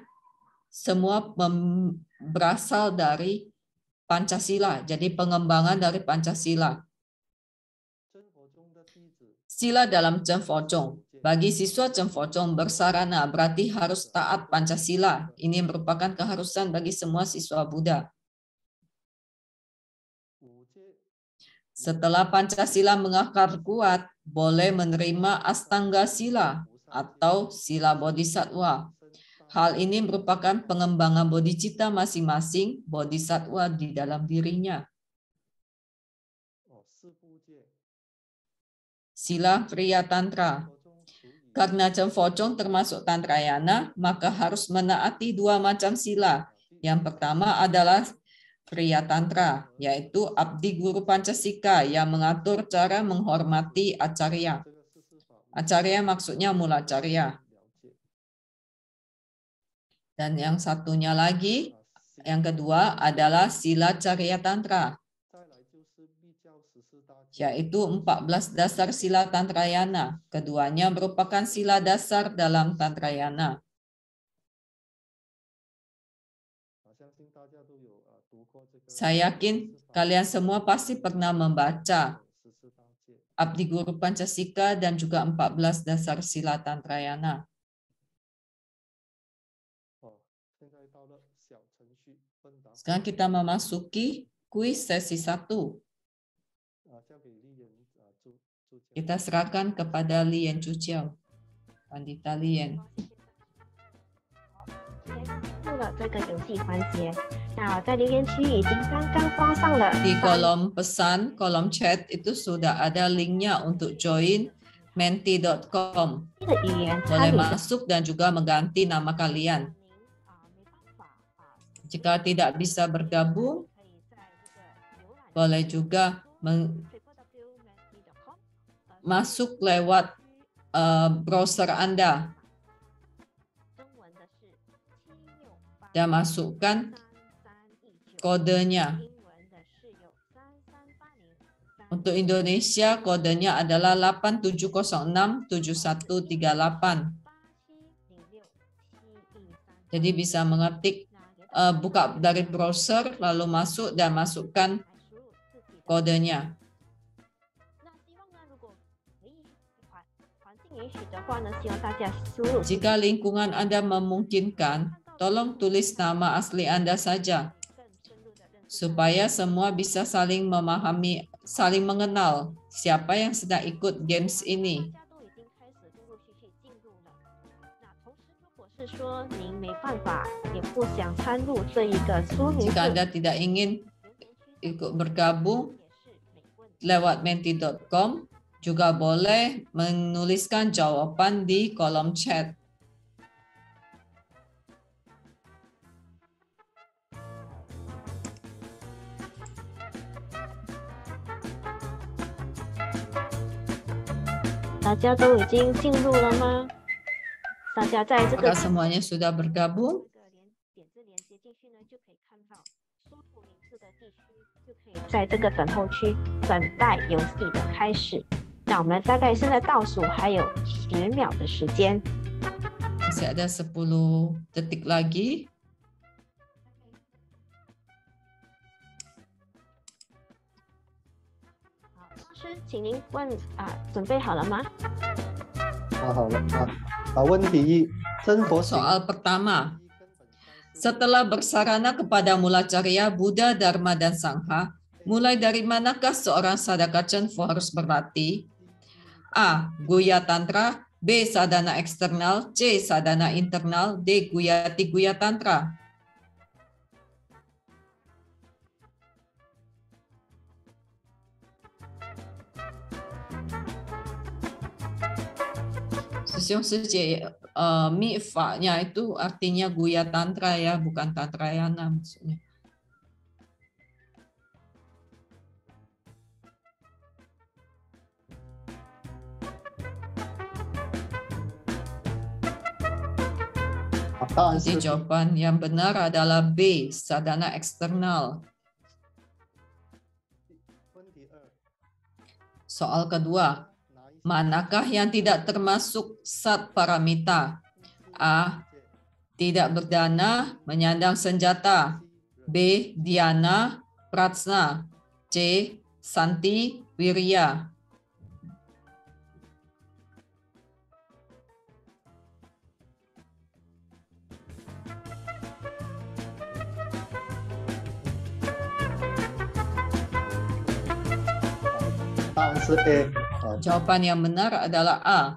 semua berasal dari Pancasila. Jadi pengembangan dari Pancasila. Sila dalam Chen Fo Chong. Bagi siswa Chen Fo Chong bersarana berarti harus taat Pancasila. Ini merupakan keharusan bagi semua siswa Buddha. Setelah Pancasila mengakar kuat, boleh menerima Astanga Sila atau Sila Bodhisattva. Hal ini merupakan pengembangan bodhicitta masing-masing bodhisattva di dalam dirinya. Sila Kriya Tantra. Karena Chen Fo Chong termasuk Tantrayana, maka harus menaati dua macam sila. Yang pertama adalah Kriya Tantra, yaitu Abdi Guru Pancasila yang mengatur cara menghormati acarya. Acarya maksudnya Mula Carya. Dan yang satunya lagi, yang kedua adalah Sila Carya Tantra, yaitu 14 dasar sila Tantrayana. Keduanya merupakan sila dasar dalam Tantrayana. Saya yakin kalian semua pasti pernah membaca Abdi Guru Pancasila dan juga 14 dasar sila Tantrayana. Sekarang kita memasuki kuis sesi 1. Kita serahkan kepada Lian Chujiao, Pandita Lian. 入了这个游戏环节，那在留言区已经刚刚发上了 Di kolom pesan, kolom chat itu sudah ada linknya untuk join menti.com. 的语言 Boleh 参与。 masuk dan juga mengganti nama kalian. Jika tidak bisa bergabung, boleh juga masuk lewat browser Anda dan masukkan kodenya. Untuk Indonesia, kodenya adalah 87067138. Jadi bisa mengetik, buka dari browser, lalu masuk dan masukkan kodenya. Jika lingkungan Anda memungkinkan, tolong tulis nama asli Anda saja, supaya semua bisa saling memahami, saling mengenal siapa yang sedang ikut games ini. Jika Anda tidak ingin ikut bergabung lewat menti.com, juga boleh menuliskan jawaban di kolom chat. Apakah semuanya sudah bergabung? 在这个等候区等待游戏的开始。那我们大概现在倒数还有10秒的时间。 Masih ada 10 detik lagi. 老师，请您问准备好了吗？好了问题一，真佛 Soal pertama. Setelah bersarana kepada Mulacarya, Buddha, Dharma, dan Sangha, mulai dari manakah seorang sadaka Chenpo harus berlatih? A. Guya Tantra, B. Sadana eksternal, C. Sadana internal, D. Guyati Guya Tantra. Sesiung Sejie, mifa-nya itu artinya Guya Tantra ya, bukan Tantrayana maksudnya. Jadi jawaban yang benar adalah B, sadana eksternal. Soal kedua, manakah yang tidak termasuk sat paramita? A. Tidak berdana, menyandang senjata. B. Dhyana, prajna. C. Santi, wirya. Jawaban yang benar adalah A.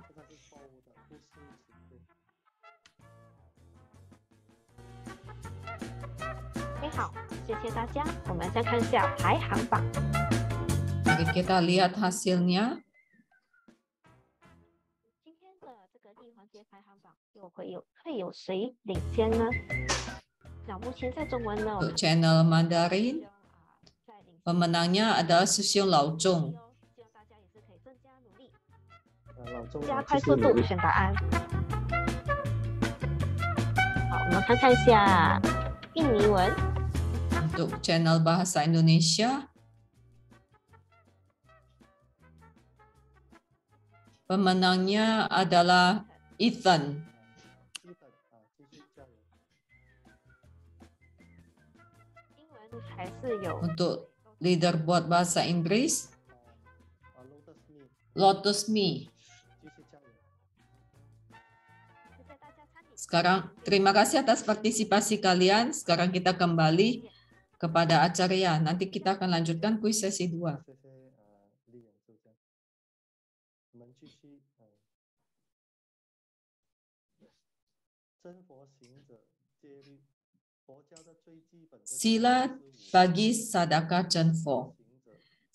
Mari kita lihat hasilnya. Untuk channel Mandarin, pemenangnya adalah Sesiung Laucung. 加快速度选答案。好，我们看看一下印尼文。 Untuk channel Bahasa Indonesia, pemenangnya adalah Ethan. Untuk leaderboard Bahasa Inggris, Lotus Me. Sekarang terima kasih atas partisipasi kalian. Sekarang kita kembali kepada acaranya. Nanti kita akan lanjutkan kuis sesi 2. Sila bagi Sadaka Chenfo.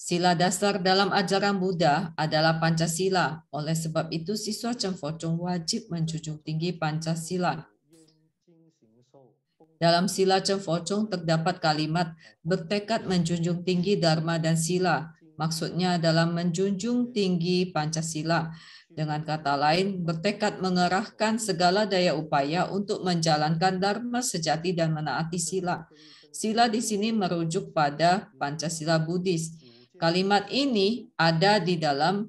Sila dasar dalam ajaran Buddha adalah Pancasila. Oleh sebab itu, siswa Chenfo Chung wajib menjunjung tinggi Pancasila. Dalam sila Chenfo Chung terdapat kalimat bertekad menjunjung tinggi Dharma dan Sila. Maksudnya adalah menjunjung tinggi Pancasila. Dengan kata lain, bertekad mengerahkan segala daya upaya untuk menjalankan Dharma sejati dan menaati Sila. Sila di sini merujuk pada Pancasila Buddhis. Kalimat ini ada di dalam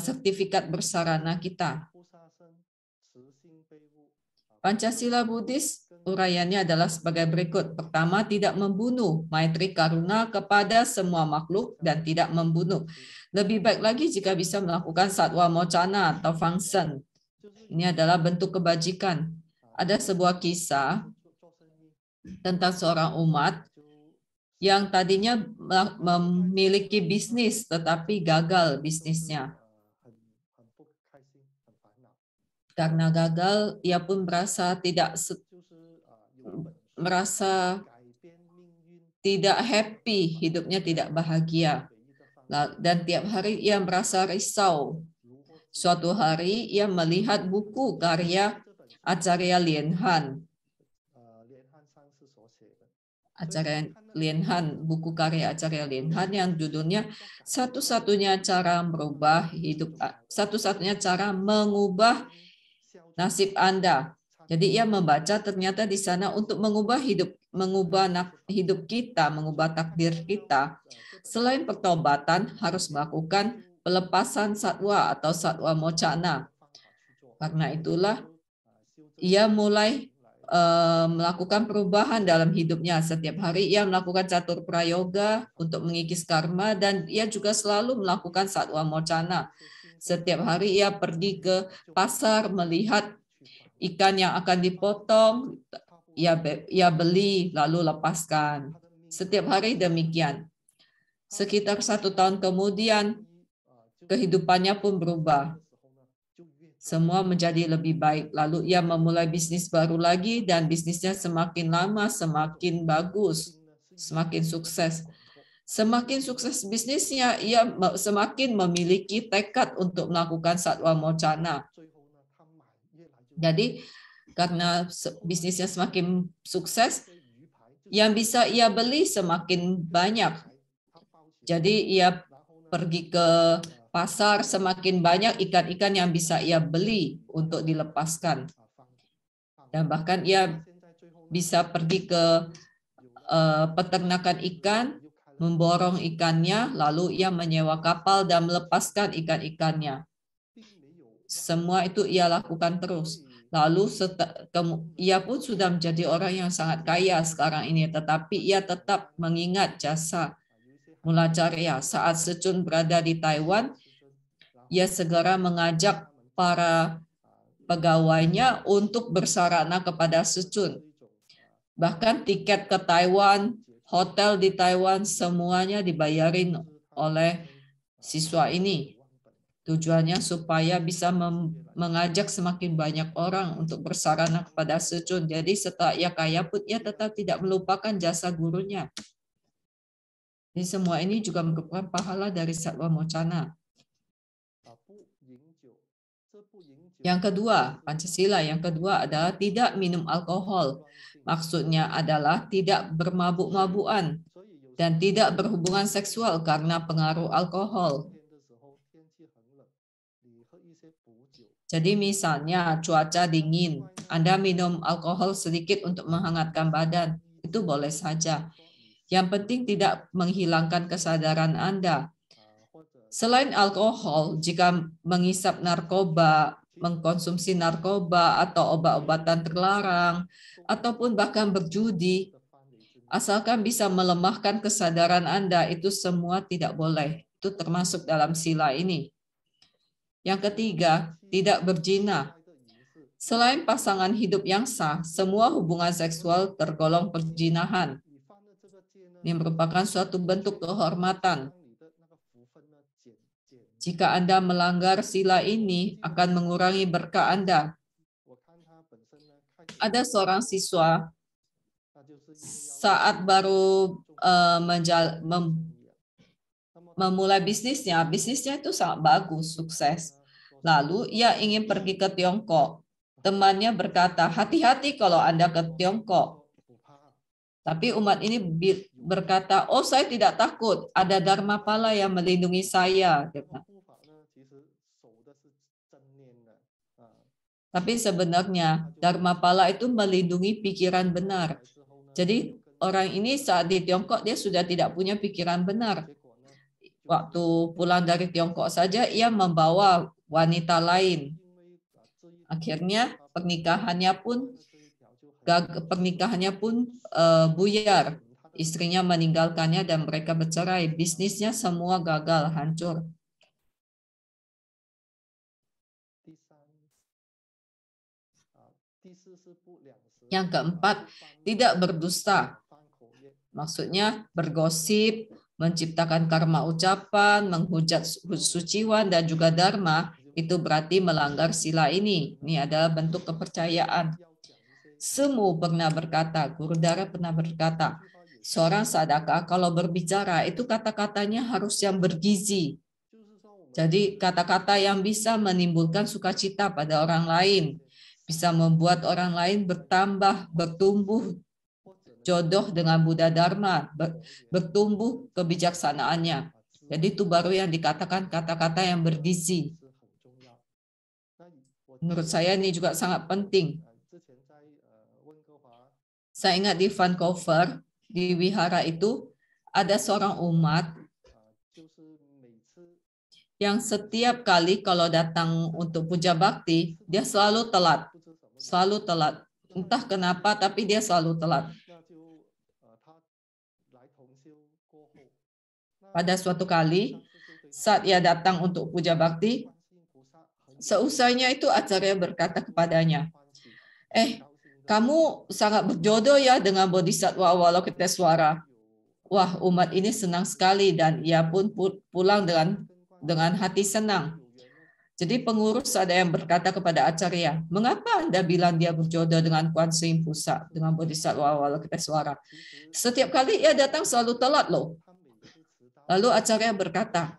sertifikat bersarana kita. Pancasila Buddhis uraiannya adalah sebagai berikut. Pertama, tidak membunuh, maitri karuna kepada semua makhluk dan tidak membunuh. Lebih baik lagi jika bisa melakukan satwa mocana atau fangsen. Ini adalah bentuk kebajikan. Ada sebuah kisah tentang seorang umat yang tadinya memiliki bisnis tetapi gagal bisnisnya. Karena gagal, ia pun merasa tidak happy, hidupnya tidak bahagia. Dan tiap hari ia merasa risau. Suatu hari ia melihat buku karya Acarya Lien Han. Buku karya Acarya Lien Han yang judulnya Satu-satunya cara merubah hidup, satu-satunya cara mengubah nasib Anda. Jadi ia membaca ternyata di sana untuk mengubah hidup kita, mengubah takdir kita. Selain pertobatan harus melakukan pelepasan satwa atau satwa mocana. Karena itulah ia mulai melakukan perubahan dalam hidupnya. Setiap hari ia melakukan catur prayoga untuk mengikis karma dan ia juga selalu melakukan satwa mocana. Setiap hari ia pergi ke pasar melihat ikan yang akan dipotong, ia beli lalu lepaskan. Setiap hari demikian. Sekitar 1 tahun kemudian kehidupannya pun berubah. Semua menjadi lebih baik. Lalu ia memulai bisnis baru lagi dan bisnisnya semakin lama semakin bagus, semakin sukses. Semakin sukses bisnisnya, ia semakin memiliki tekad untuk melakukan satwa mocana. Jadi karena bisnisnya semakin sukses, yang bisa ia beli semakin banyak. Jadi ia pergi ke pasar, semakin banyak ikan-ikan yang bisa ia beli untuk dilepaskan. Dan bahkan ia bisa pergi ke peternakan ikan, memborong ikannya, lalu ia menyewa kapal dan melepaskan ikan-ikannya. Semua itu ia lakukan terus. Lalu ia pun sudah menjadi orang yang sangat kaya sekarang ini, tetapi ia tetap mengingat jasa Mulacarya. Saat Secun berada di Taiwan, ia segera mengajak para pegawainya untuk bersarana kepada Secun. Bahkan tiket ke Taiwan, hotel di Taiwan, semuanya dibayarin oleh siswa ini. Tujuannya supaya bisa mengajak semakin banyak orang untuk bersarana kepada Secun. Jadi setelah ia kaya pun, ia tetap tidak melupakan jasa gurunya. Jadi semua ini juga merupakan pahala dari satwa mocana. Yang kedua, Pancasila yang kedua adalah tidak minum alkohol. Maksudnya adalah tidak bermabuk-mabukan dan tidak berhubungan seksual karena pengaruh alkohol. Jadi misalnya cuaca dingin, Anda minum alkohol sedikit untuk menghangatkan badan, itu boleh saja. Yang penting tidak menghilangkan kesadaran Anda. Selain alkohol, jika menghisap narkoba, mengkonsumsi narkoba atau obat-obatan terlarang, ataupun bahkan berjudi, asalkan bisa melemahkan kesadaran Anda, itu semua tidak boleh. itu termasuk dalam sila ini. Yang ketiga, tidak berzina. Selain pasangan hidup yang sah, semua hubungan seksual tergolong perzinahan. Ini merupakan suatu bentuk kehormatan. Jika Anda melanggar sila ini, akan mengurangi berkah Anda. Ada seorang siswa saat baru memulai bisnisnya itu sangat bagus, sukses. Lalu ia ingin pergi ke Tiongkok. Temannya berkata, hati-hati kalau Anda ke Tiongkok. Tapi umat ini berkata, oh saya tidak takut, ada Dharmapala yang melindungi saya. Tapi sebenarnya Dharmapala itu melindungi pikiran benar. Jadi orang ini saat di Tiongkok dia sudah tidak punya pikiran benar. Waktu pulang dari Tiongkok saja ia membawa wanita lain. Akhirnya pernikahannya pun buyar. Istrinya meninggalkannya dan mereka bercerai. Bisnisnya semua gagal, hancur. Yang keempat, tidak berdusta. Maksudnya bergosip, menciptakan karma ucapan, menghujat suciwan dan juga dharma, itu berarti melanggar sila ini. Ini adalah bentuk kepercayaan. Semu pernah berkata, Guru Dara pernah berkata, seorang sadaka kalau berbicara itu kata-katanya harus yang bergizi. Jadi kata-kata yang bisa menimbulkan sukacita pada orang lain, bisa membuat orang lain bertumbuh jodoh dengan Buddha Dharma, bertumbuh kebijaksanaannya. Jadi itu baru yang dikatakan kata-kata yang bergizi. Menurut saya ini juga sangat penting. Saya ingat di Vancouver, di wihara itu, ada seorang umat yang setiap kali kalau datang untuk puja bakti, dia selalu telat. Selalu telat. Entah kenapa, tapi dia selalu telat. Pada suatu kali, saat ia datang untuk puja bakti, seusainya itu Acarya berkata kepadanya, kamu sangat berjodoh ya dengan Bodhisattva Avalokitesvara. Wah, umat ini senang sekali dan ia pun pulang dengan hati senang. Jadi pengurus ada yang berkata kepada Acarya, mengapa Anda bilang dia berjodoh dengan Kuan Yin Pusat, dengan Bodhisattva Avalokitesvara? Setiap kali ia datang selalu telat loh. Lalu Acarya berkata,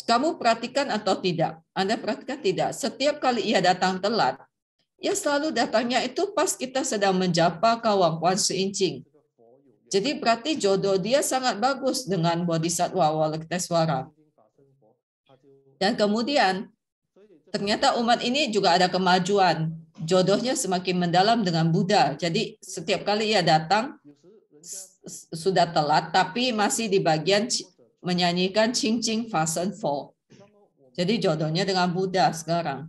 kamu perhatikan atau tidak? Anda perhatikan tidak? Setiap kali ia datang telat, ia selalu datangnya itu pas kita sedang menjapa Kawang Kuan Seincing. Jadi berarti jodoh dia sangat bagus dengan Bodhisattva Avalokitesvara. Dan kemudian ternyata umat ini juga ada kemajuan. Jodohnya semakin mendalam dengan Buddha. Jadi setiap kali ia datang sudah telat, tapi masih di bagian menyanyikan Qing Qing Fasen Fo. Jadi jodohnya dengan Buddha sekarang.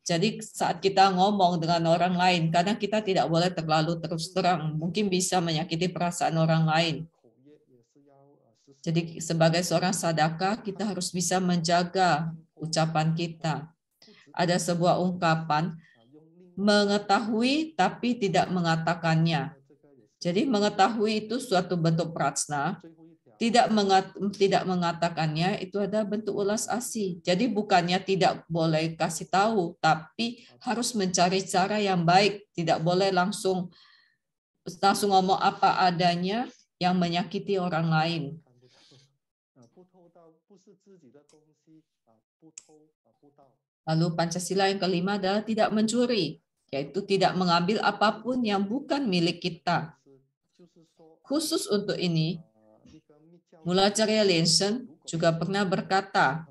Jadi saat kita ngomong dengan orang lain, kadang kita tidak boleh terlalu terus terang, mungkin bisa menyakiti perasaan orang lain. Jadi sebagai seorang sadaka, kita harus bisa menjaga ucapan kita. Ada sebuah ungkapan, mengetahui tapi tidak mengatakannya. Jadi mengetahui itu suatu bentuk prajna, tidak mengatakannya itu ada bentuk ulas asih. Jadi bukannya tidak boleh kasih tahu, tapi harus mencari cara yang baik. Tidak boleh langsung ngomong apa adanya yang menyakiti orang lain. Lalu Pancasila yang kelima adalah tidak mencuri, yaitu tidak mengambil apapun yang bukan milik kita. Khusus untuk ini, Mulacarya Linsen juga pernah berkata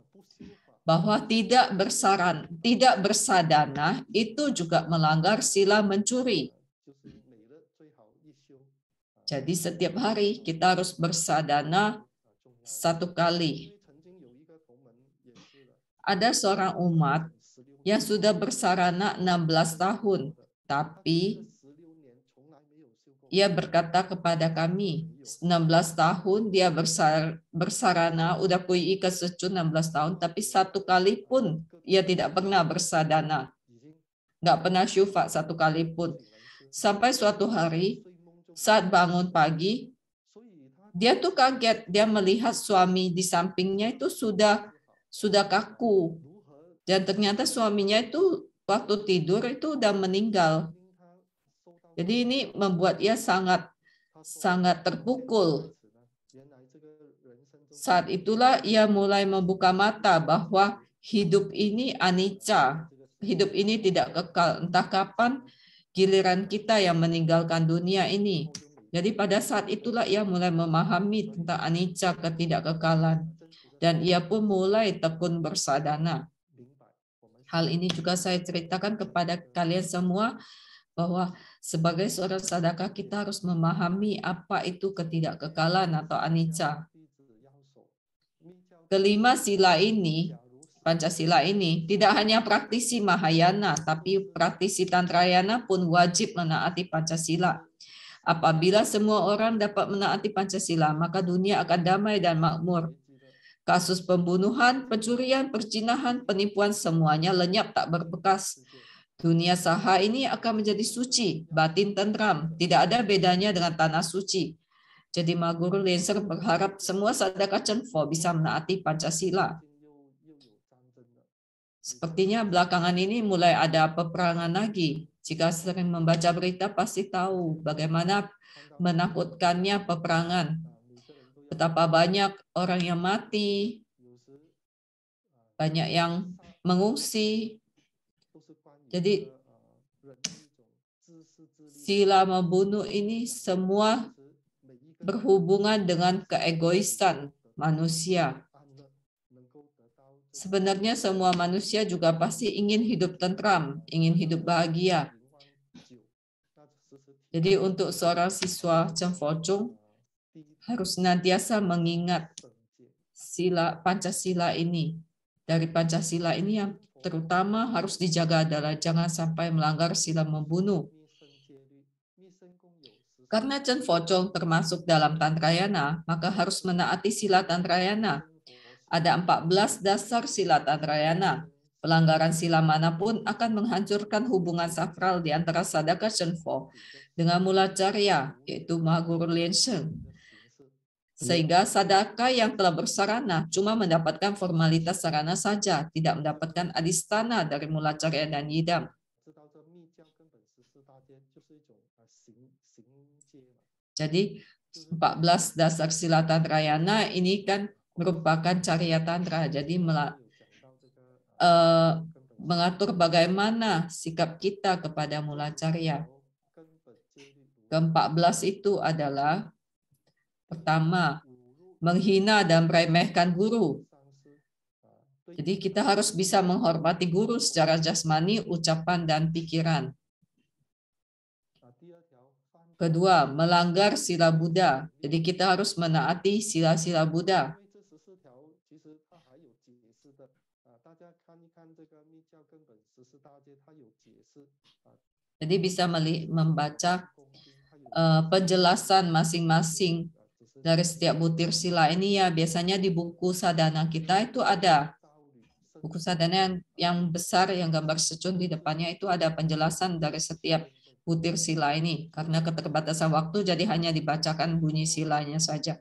bahwa tidak bersadana itu juga melanggar sila mencuri. Jadi setiap hari kita harus bersadana 1 kali. Ada seorang umat yang sudah bersarana 16 tahun, tapi ia berkata kepada kami, 16 tahun dia bersarana, udah kui ke secun 16 tahun, tapi satu kali pun ia tidak pernah bersadana. Nggak pernah syufa satu kali pun. Sampai suatu hari, saat bangun pagi, dia tuh kaget, dia melihat suami di sampingnya itu sudah kaku. Dan ternyata suaminya itu waktu tidur itu udah meninggal. Jadi ini membuat ia sangat terpukul. Saat itulah ia mulai membuka mata bahwa hidup ini anicca. Hidup ini tidak kekal. Entah kapan giliran kita yang meninggalkan dunia ini. Jadi pada saat itulah ia mulai memahami tentang anicca, ketidakkekalan. Dan ia pun mulai tekun bersadana. Hal ini juga saya ceritakan kepada kalian semua bahwa sebagai seorang sadaka kita harus memahami apa itu ketidakkekalan atau anicca. Kelima sila ini, Pancasila ini, tidak hanya praktisi Mahayana, tapi praktisi Tantrayana pun wajib menaati Pancasila. Apabila semua orang dapat menaati Pancasila, maka dunia akan damai dan makmur. Kasus pembunuhan, pencurian, perzinahan, penipuan semuanya lenyap tak berbekas. Dunia saha ini akan menjadi suci, batin tentram, tidak ada bedanya dengan tanah suci. Jadi Ma Guru Lensher berharap semua sadaka Chenpo bisa menaati Pancasila. Sepertinya belakangan ini mulai ada peperangan lagi. Jika sering membaca berita pasti tahu bagaimana menakutkannya peperangan. Betapa banyak orang yang mati, banyak yang mengungsi. Jadi sila membunuh ini semua berhubungan dengan keegoisan manusia. Sebenarnya semua manusia juga pasti ingin hidup tentram, ingin hidup bahagia. Jadi untuk seorang siswa Chenpo Chung harus senantiasa mengingat Pancasila ini. Dari Pancasila ini yang terutama harus dijaga adalah jangan sampai melanggar sila membunuh. Karena Chenpo Chung termasuk dalam Tantrayana, maka harus menaati sila Tantrayana. Ada 14 dasar sila Tantrayana. Pelanggaran sila manapun akan menghancurkan hubungan sakral di antara sadaka Chenpo dengan mula carya, yaitu Ma Guru Lensher. Sehingga sadaka yang telah bersarana cuma mendapatkan formalitas sarana saja, tidak mendapatkan adistana dari mula carya dan yidam. Jadi 14 dasar sila Tantrayana ini kan merupakan carya tantra. Jadi mengatur bagaimana sikap kita kepada mula carya. Ke-14 itu adalah pertama, menghina dan meremehkan guru. Jadi kita harus bisa menghormati guru secara jasmani, ucapan, dan pikiran. Kedua, melanggar sila Buddha. Jadi kita harus menaati sila-sila Buddha. Jadi bisa membaca penjelasan masing-masing dari setiap butir sila ini ya, biasanya di buku sadana kita itu ada. Buku sadana yang besar yang gambar secun di depannya itu ada penjelasan dari setiap butir sila ini. Karena keterbatasan waktu jadi hanya dibacakan bunyi silanya saja.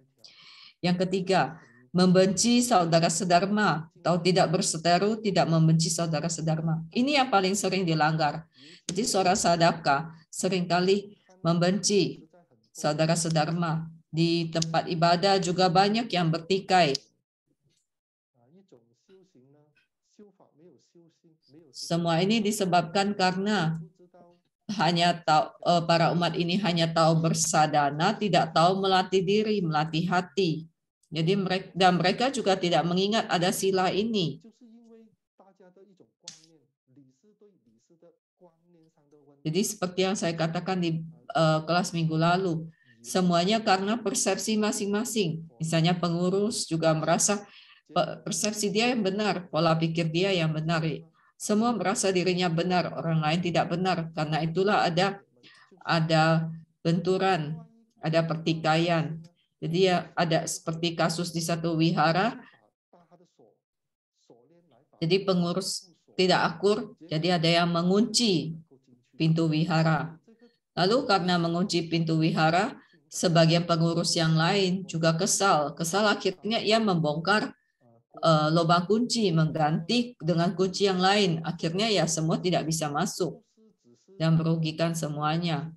Yang ketiga, membenci saudara sedharma atau tidak berseteru, tidak membenci saudara sedharma. Ini yang paling sering dilanggar. Jadi seorang sadaka seringkali membenci saudara sedharma. Di tempat ibadah juga banyak yang bertikai. Semua ini disebabkan karena para umat ini hanya tahu bersadana, tidak tahu melatih diri, melatih hati. Jadi mereka juga tidak mengingat ada sila ini. Jadi seperti yang saya katakan di kelas minggu lalu, semuanya karena persepsi masing-masing. Misalnya pengurus juga merasa persepsi dia yang benar, pola pikir dia yang benar. Semua merasa dirinya benar, orang lain tidak benar. Karena itulah ada benturan, ada pertikaian. Jadi ya ada seperti kasus di satu wihara. Jadi pengurus tidak akur, jadi ada yang mengunci pintu wihara. Lalu karena mengunci pintu wihara, sebagian pengurus yang lain juga kesal. Kesal akhirnya ia membongkar lubang kunci, mengganti dengan kunci yang lain. Akhirnya ya semua tidak bisa masuk dan merugikan semuanya.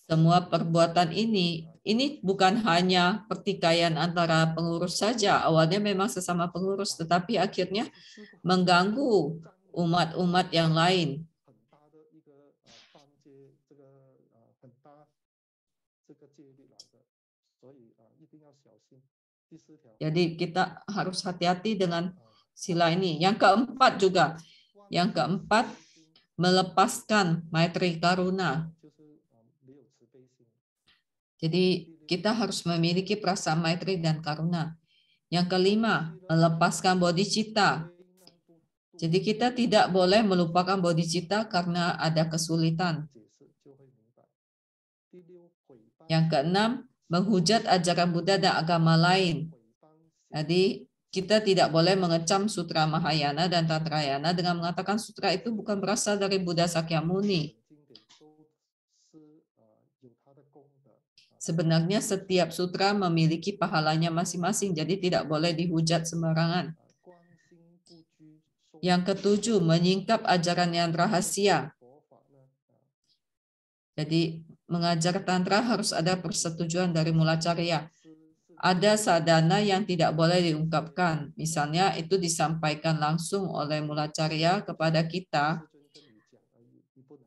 Semua perbuatan ini bukan hanya pertikaian antara pengurus saja. Awalnya memang sesama pengurus, tetapi akhirnya mengganggu umat-umat yang lain. Jadi kita harus hati-hati dengan sila ini. Yang keempat juga, melepaskan maitri karuna. Jadi kita harus memiliki perasaan maitri dan karuna. Yang kelima, melepaskan bodhicitta. Jadi kita tidak boleh melupakan bodhicitta karena ada kesulitan. Yang keenam, menghujat ajaran Buddha dan agama lain. Jadi kita tidak boleh mengecam Sutra Mahayana dan Tantrayana dengan mengatakan sutra itu bukan berasal dari Buddha Sakyamuni. Sebenarnya setiap sutra memiliki pahalanya masing-masing, jadi tidak boleh dihujat sembarangan. Yang ketujuh, menyingkap ajaran yang rahasia. Jadi mengajar tantra harus ada persetujuan dari mulacarya. Ada sadhana yang tidak boleh diungkapkan. Misalnya itu disampaikan langsung oleh mulacarya kepada kita,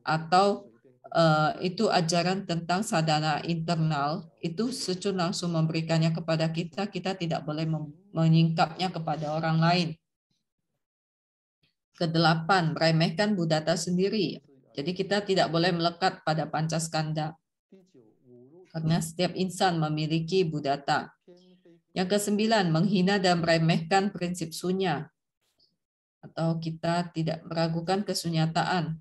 atau itu ajaran tentang sadhana internal, itu Sucun langsung memberikannya kepada kita, kita tidak boleh menyingkapnya kepada orang lain. Kedelapan, meremehkan Buddhata sendiri. Jadi kita tidak boleh melekat pada Pancaskanda, karena setiap insan memiliki Buddhata. Yang kesembilan, menghina dan meremehkan prinsip sunya, atau kita tidak meragukan kesunyataan.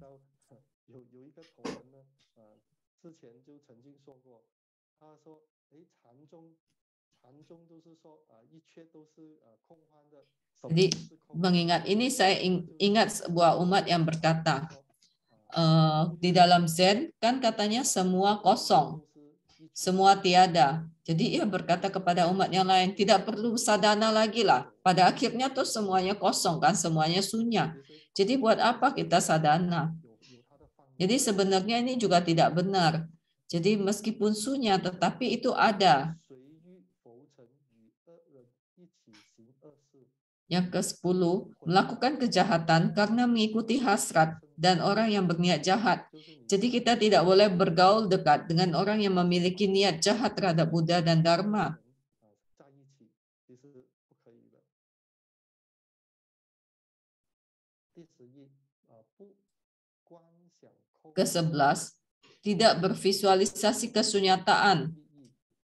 Jadi mengingat ini saya ingat sebuah umat yang berkata, di dalam Zen kan katanya semua kosong, semua tiada. Jadi ia berkata kepada umat yang lain, tidak perlu sadhana lagi lah. Pada akhirnya tuh semuanya kosong kan, semuanya sunya. Jadi buat apa kita sadhana? Jadi sebenarnya ini juga tidak benar. Jadi meskipun sunya, tetapi itu ada. Yang ke-10, melakukan kejahatan karena mengikuti hasrat dan orang yang berniat jahat. Jadi kita tidak boleh bergaul dekat dengan orang yang memiliki niat jahat terhadap Buddha dan Dharma. Ke-11, tidak bervisualisasi kesunyataan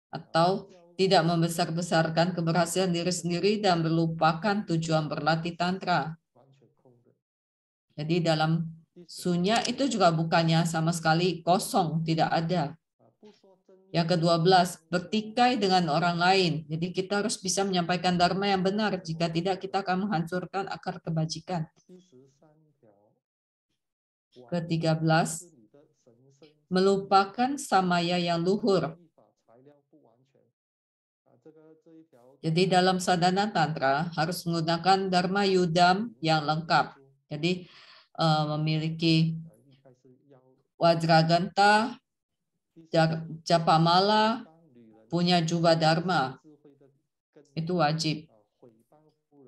atau tidak membesar-besarkan keberhasilan diri sendiri dan melupakan tujuan berlatih tantra. Jadi dalam sunya itu juga bukannya sama sekali kosong, tidak ada. Yang ke-12, bertikai dengan orang lain. Jadi kita harus bisa menyampaikan dharma yang benar, jika tidak kita akan menghancurkan akar kebajikan. Ke-13, melupakan samaya yang luhur. Jadi dalam sadhana tantra harus menggunakan dharma yudam yang lengkap. Jadi memiliki wajraganta, japamala, punya jubah dharma. Itu wajib.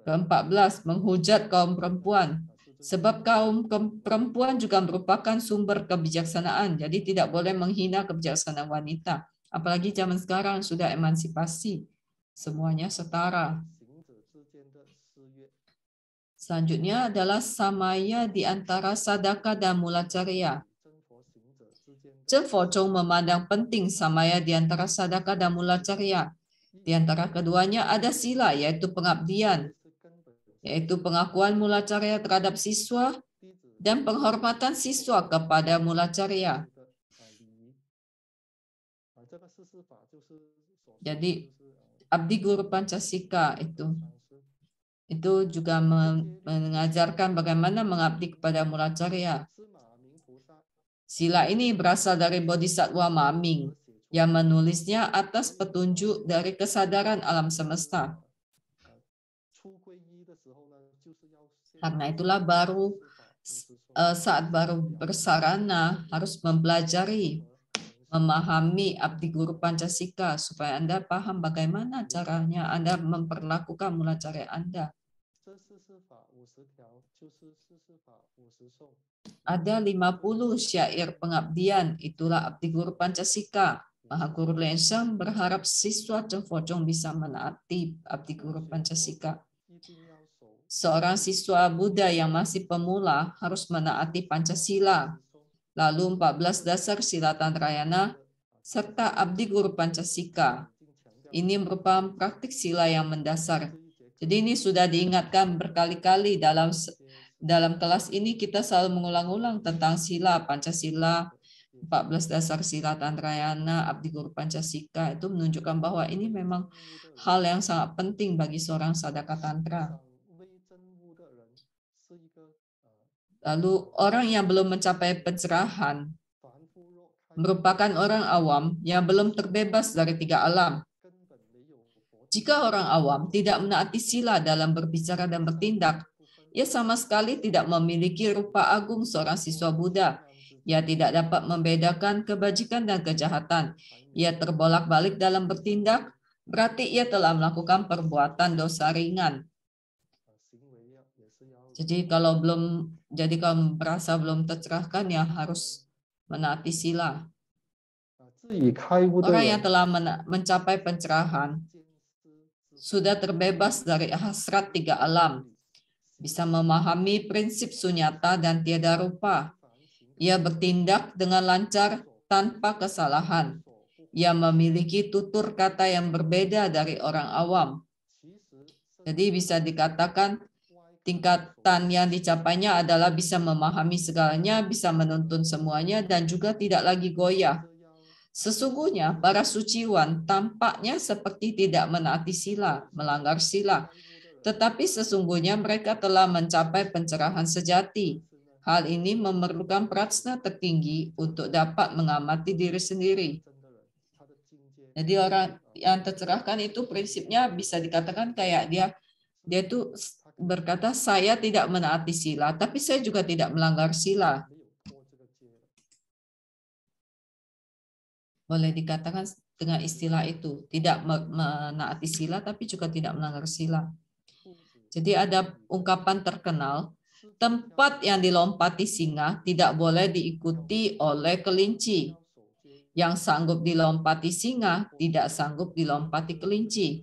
Ke-14, menghujat kaum perempuan. Sebab kaum perempuan juga merupakan sumber kebijaksanaan. Jadi tidak boleh menghina kebijaksanaan wanita. Apalagi zaman sekarang sudah emansipasi. Semuanya setara. Selanjutnya adalah samaya di antara sadaka dan mulacarya. Chen Fozhong memandang penting samaya di antara sadaka dan mulacarya. Di antara keduanya ada sila, yaitu pengabdian, yaitu pengakuan mulacarya terhadap siswa dan penghormatan siswa kepada mulacarya. Jadi Abdi Guru Pancasila itu juga mengajarkan bagaimana mengabdi kepada mulacarya. Sila ini berasal dari Bodhisattva Ma Ming yang menulisnya atas petunjuk dari kesadaran alam semesta. Karena itulah saat baru bersarana harus mempelajari, memahami Abdi Guru Pancasila supaya Anda paham bagaimana caranya Anda memperlakukan mulacarya Anda. Ada 50 syair pengabdian, itulah Abdi Guru Pancasila. Maha Guru Lensang berharap siswa Cengfocong bisa menaati Abdi Guru Pancasila. Seorang siswa Buddha yang masih pemula harus menaati Pancasila, lalu 14 dasar sila Tantrayana, serta Abdi Guru Pancasila. Ini merupakan praktik sila yang mendasar. Jadi ini sudah diingatkan berkali-kali dalam kelas ini, kita selalu mengulang-ulang tentang sila, Pancasila, 14 dasar sila Tantrayana, Abdi Guru Pancasila. Itu menunjukkan bahwa ini memang hal yang sangat penting bagi seorang sadaka tantra. Lalu orang yang belum mencapai pencerahan merupakan orang awam yang belum terbebas dari 3 alam. Jika orang awam tidak menaati sila dalam berbicara dan bertindak, ia sama sekali tidak memiliki rupa agung seorang siswa Buddha. Ia tidak dapat membedakan kebajikan dan kejahatan. Ia terbolak-balik dalam bertindak, berarti ia telah melakukan perbuatan dosa ringan. Jadi kalau merasa belum tercerahkan, ya harus menaati sila. Orang yang telah mencapai pencerahan sudah terbebas dari hasrat 3 alam, bisa memahami prinsip sunyata dan tiada rupa. Ia bertindak dengan lancar tanpa kesalahan. Ia memiliki tutur kata yang berbeda dari orang awam. Jadi bisa dikatakan tingkatan yang dicapainya adalah bisa memahami segalanya, bisa menuntun semuanya, dan juga tidak lagi goyah. Sesungguhnya para suciwan tampaknya seperti tidak menaati sila, melanggar sila. Tetapi sesungguhnya mereka telah mencapai pencerahan sejati. Hal ini memerlukan prajna tertinggi untuk dapat mengamati diri sendiri. Jadi orang yang tercerahkan itu prinsipnya bisa dikatakan kayak dia itu berkata, saya tidak menaati sila, tapi saya juga tidak melanggar sila. Boleh dikatakan dengan istilah itu, tidak menaati sila, tapi juga tidak melanggar sila. Jadi ada ungkapan terkenal, tempat yang dilompati singa tidak boleh diikuti oleh kelinci. Yang sanggup dilompati singa tidak sanggup dilompati kelinci.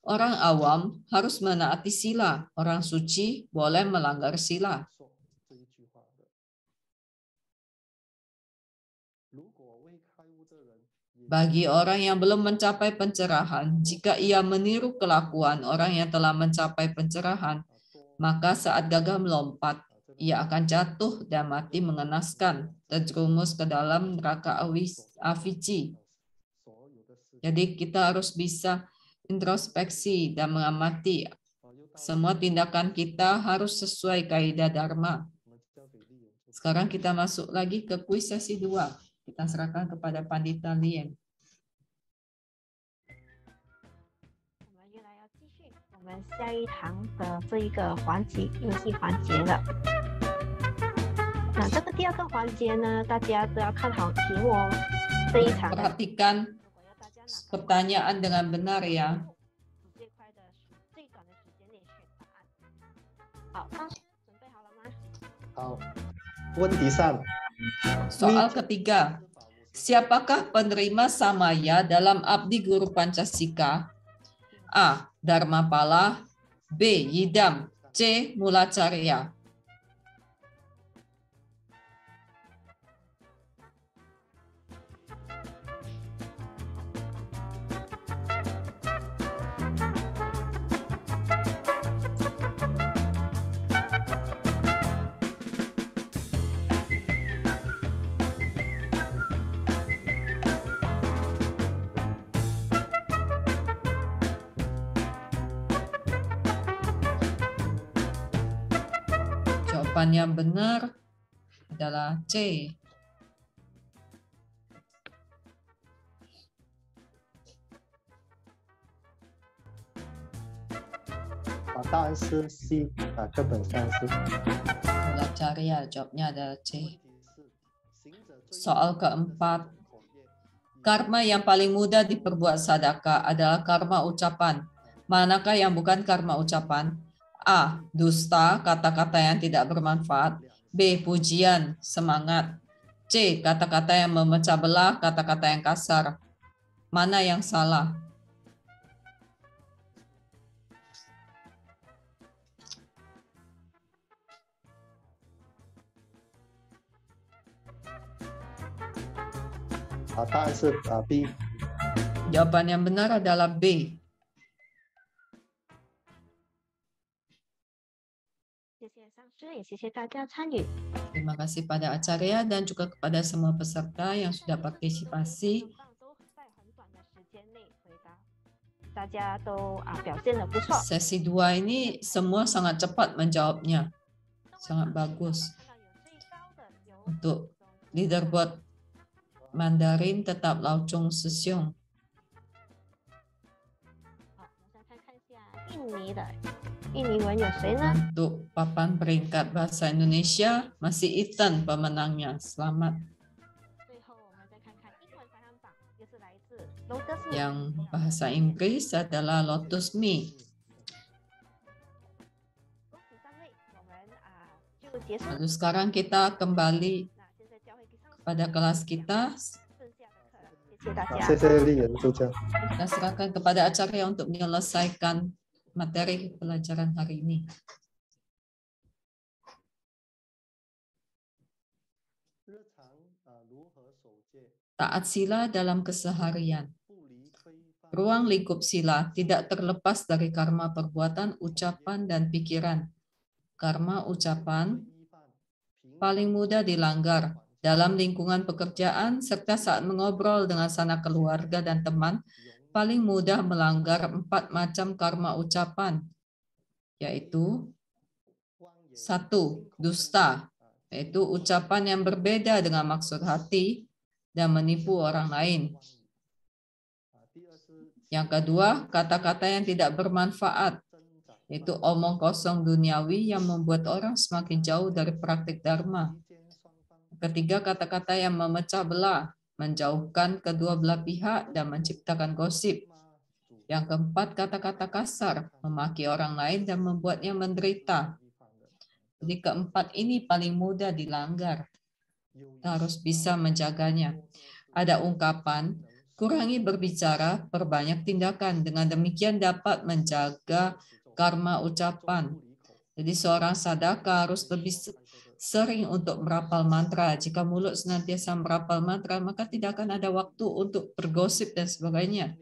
Orang awam harus menaati sila, orang suci boleh melanggar sila. Bagi orang yang belum mencapai pencerahan, jika ia meniru kelakuan orang yang telah mencapai pencerahan, maka saat gagal melompat, ia akan jatuh dan mati mengenaskan, terjerumus ke dalam neraka avici. Jadi kita harus bisa introspeksi dan mengamati semua tindakan kita harus sesuai kaidah Dharma. Sekarang kita masuk lagi ke kuis sesi 2. Kita serahkan kepada Pandita Lien. 我们下一堂的这一个环节游戏环节了。那这个第2个环节呢，大家都要看好题目哦。这一场 perhatikan pertanyaan dengan benar ya. 最快的、最短的时间内选答案。好，上准备好了吗？好，问题3。 Soal ketiga, siapakah penerima samaya dalam Abdi Guru Pancasila? A. Dharmapala, B. Yidam, C. Mulacarya. Jawaban yang benar adalah C. 答案是 C 课本上是。 Mulacharya, jawabnya adalah C. Soal keempat. Karma yang paling mudah diperbuat sedekah adalah karma ucapan. Manakah yang bukan karma ucapan? A. Dusta, kata-kata yang tidak bermanfaat. B. Pujian, semangat. C. Kata-kata yang memecah belah, kata-kata yang kasar. Mana yang salah? 答案是B。 Jawaban yang benar adalah B. 谢谢上师，也谢谢大家参与。 Terima kasih pada Acarya dan juga kepada semua peserta yang sudah partisipasi. 大家都表现得不错。 Sesi 2 ini semua sangat cepat menjawabnya. Sangat bagus. Untuk leaderboard Mandarin tetap Lao Chung Sesiong. 好，我们再看一下印尼的印尼文有谁呢？ Untuk papan peringkat bahasa Indonesia masih Ethan pemenangnya. Selamat. 最后我们再看看英文排行榜，也是来自 Lotus Me。 Yang bahasa Inggris adalah Lotus Me. 恭喜三位，我们就结束。 Lalu sekarang kita kembali 那现在交回给上师 pada kelas kita. 剩下的课，谢谢大家。谢谢丽人助教。 Kita serahkan kepada Acarya untuk menyelesaikan materi pelajaran hari ini. Taat sila dalam keseharian. Ruang lingkup sila tidak terlepas dari karma perbuatan, ucapan, dan pikiran. Karma ucapan paling mudah dilanggar dalam lingkungan pekerjaan serta saat mengobrol dengan sanak keluarga dan teman, paling mudah melanggar 4 macam karma ucapan, yaitu 1. Dusta, yaitu ucapan yang berbeda dengan maksud hati dan menipu orang lain. Yang kedua, kata-kata yang tidak bermanfaat, yaitu omong kosong duniawi yang membuat orang semakin jauh dari praktik dharma. Ketiga, kata-kata yang memecah belah, menjauhkan kedua belah pihak dan menciptakan gosip. Yang keempat, kata-kata kasar, memaki orang lain dan membuatnya menderita. Jadi keempat ini paling mudah dilanggar. Kita harus bisa menjaganya. Ada ungkapan, kurangi berbicara, perbanyak tindakan. Dengan demikian dapat menjaga karma ucapan. Jadi seorang sadaka harus lebih sering untuk merapal mantra. Jika mulut senantiasa merapal mantra, maka tidak akan ada waktu untuk bergosip dan sebagainya.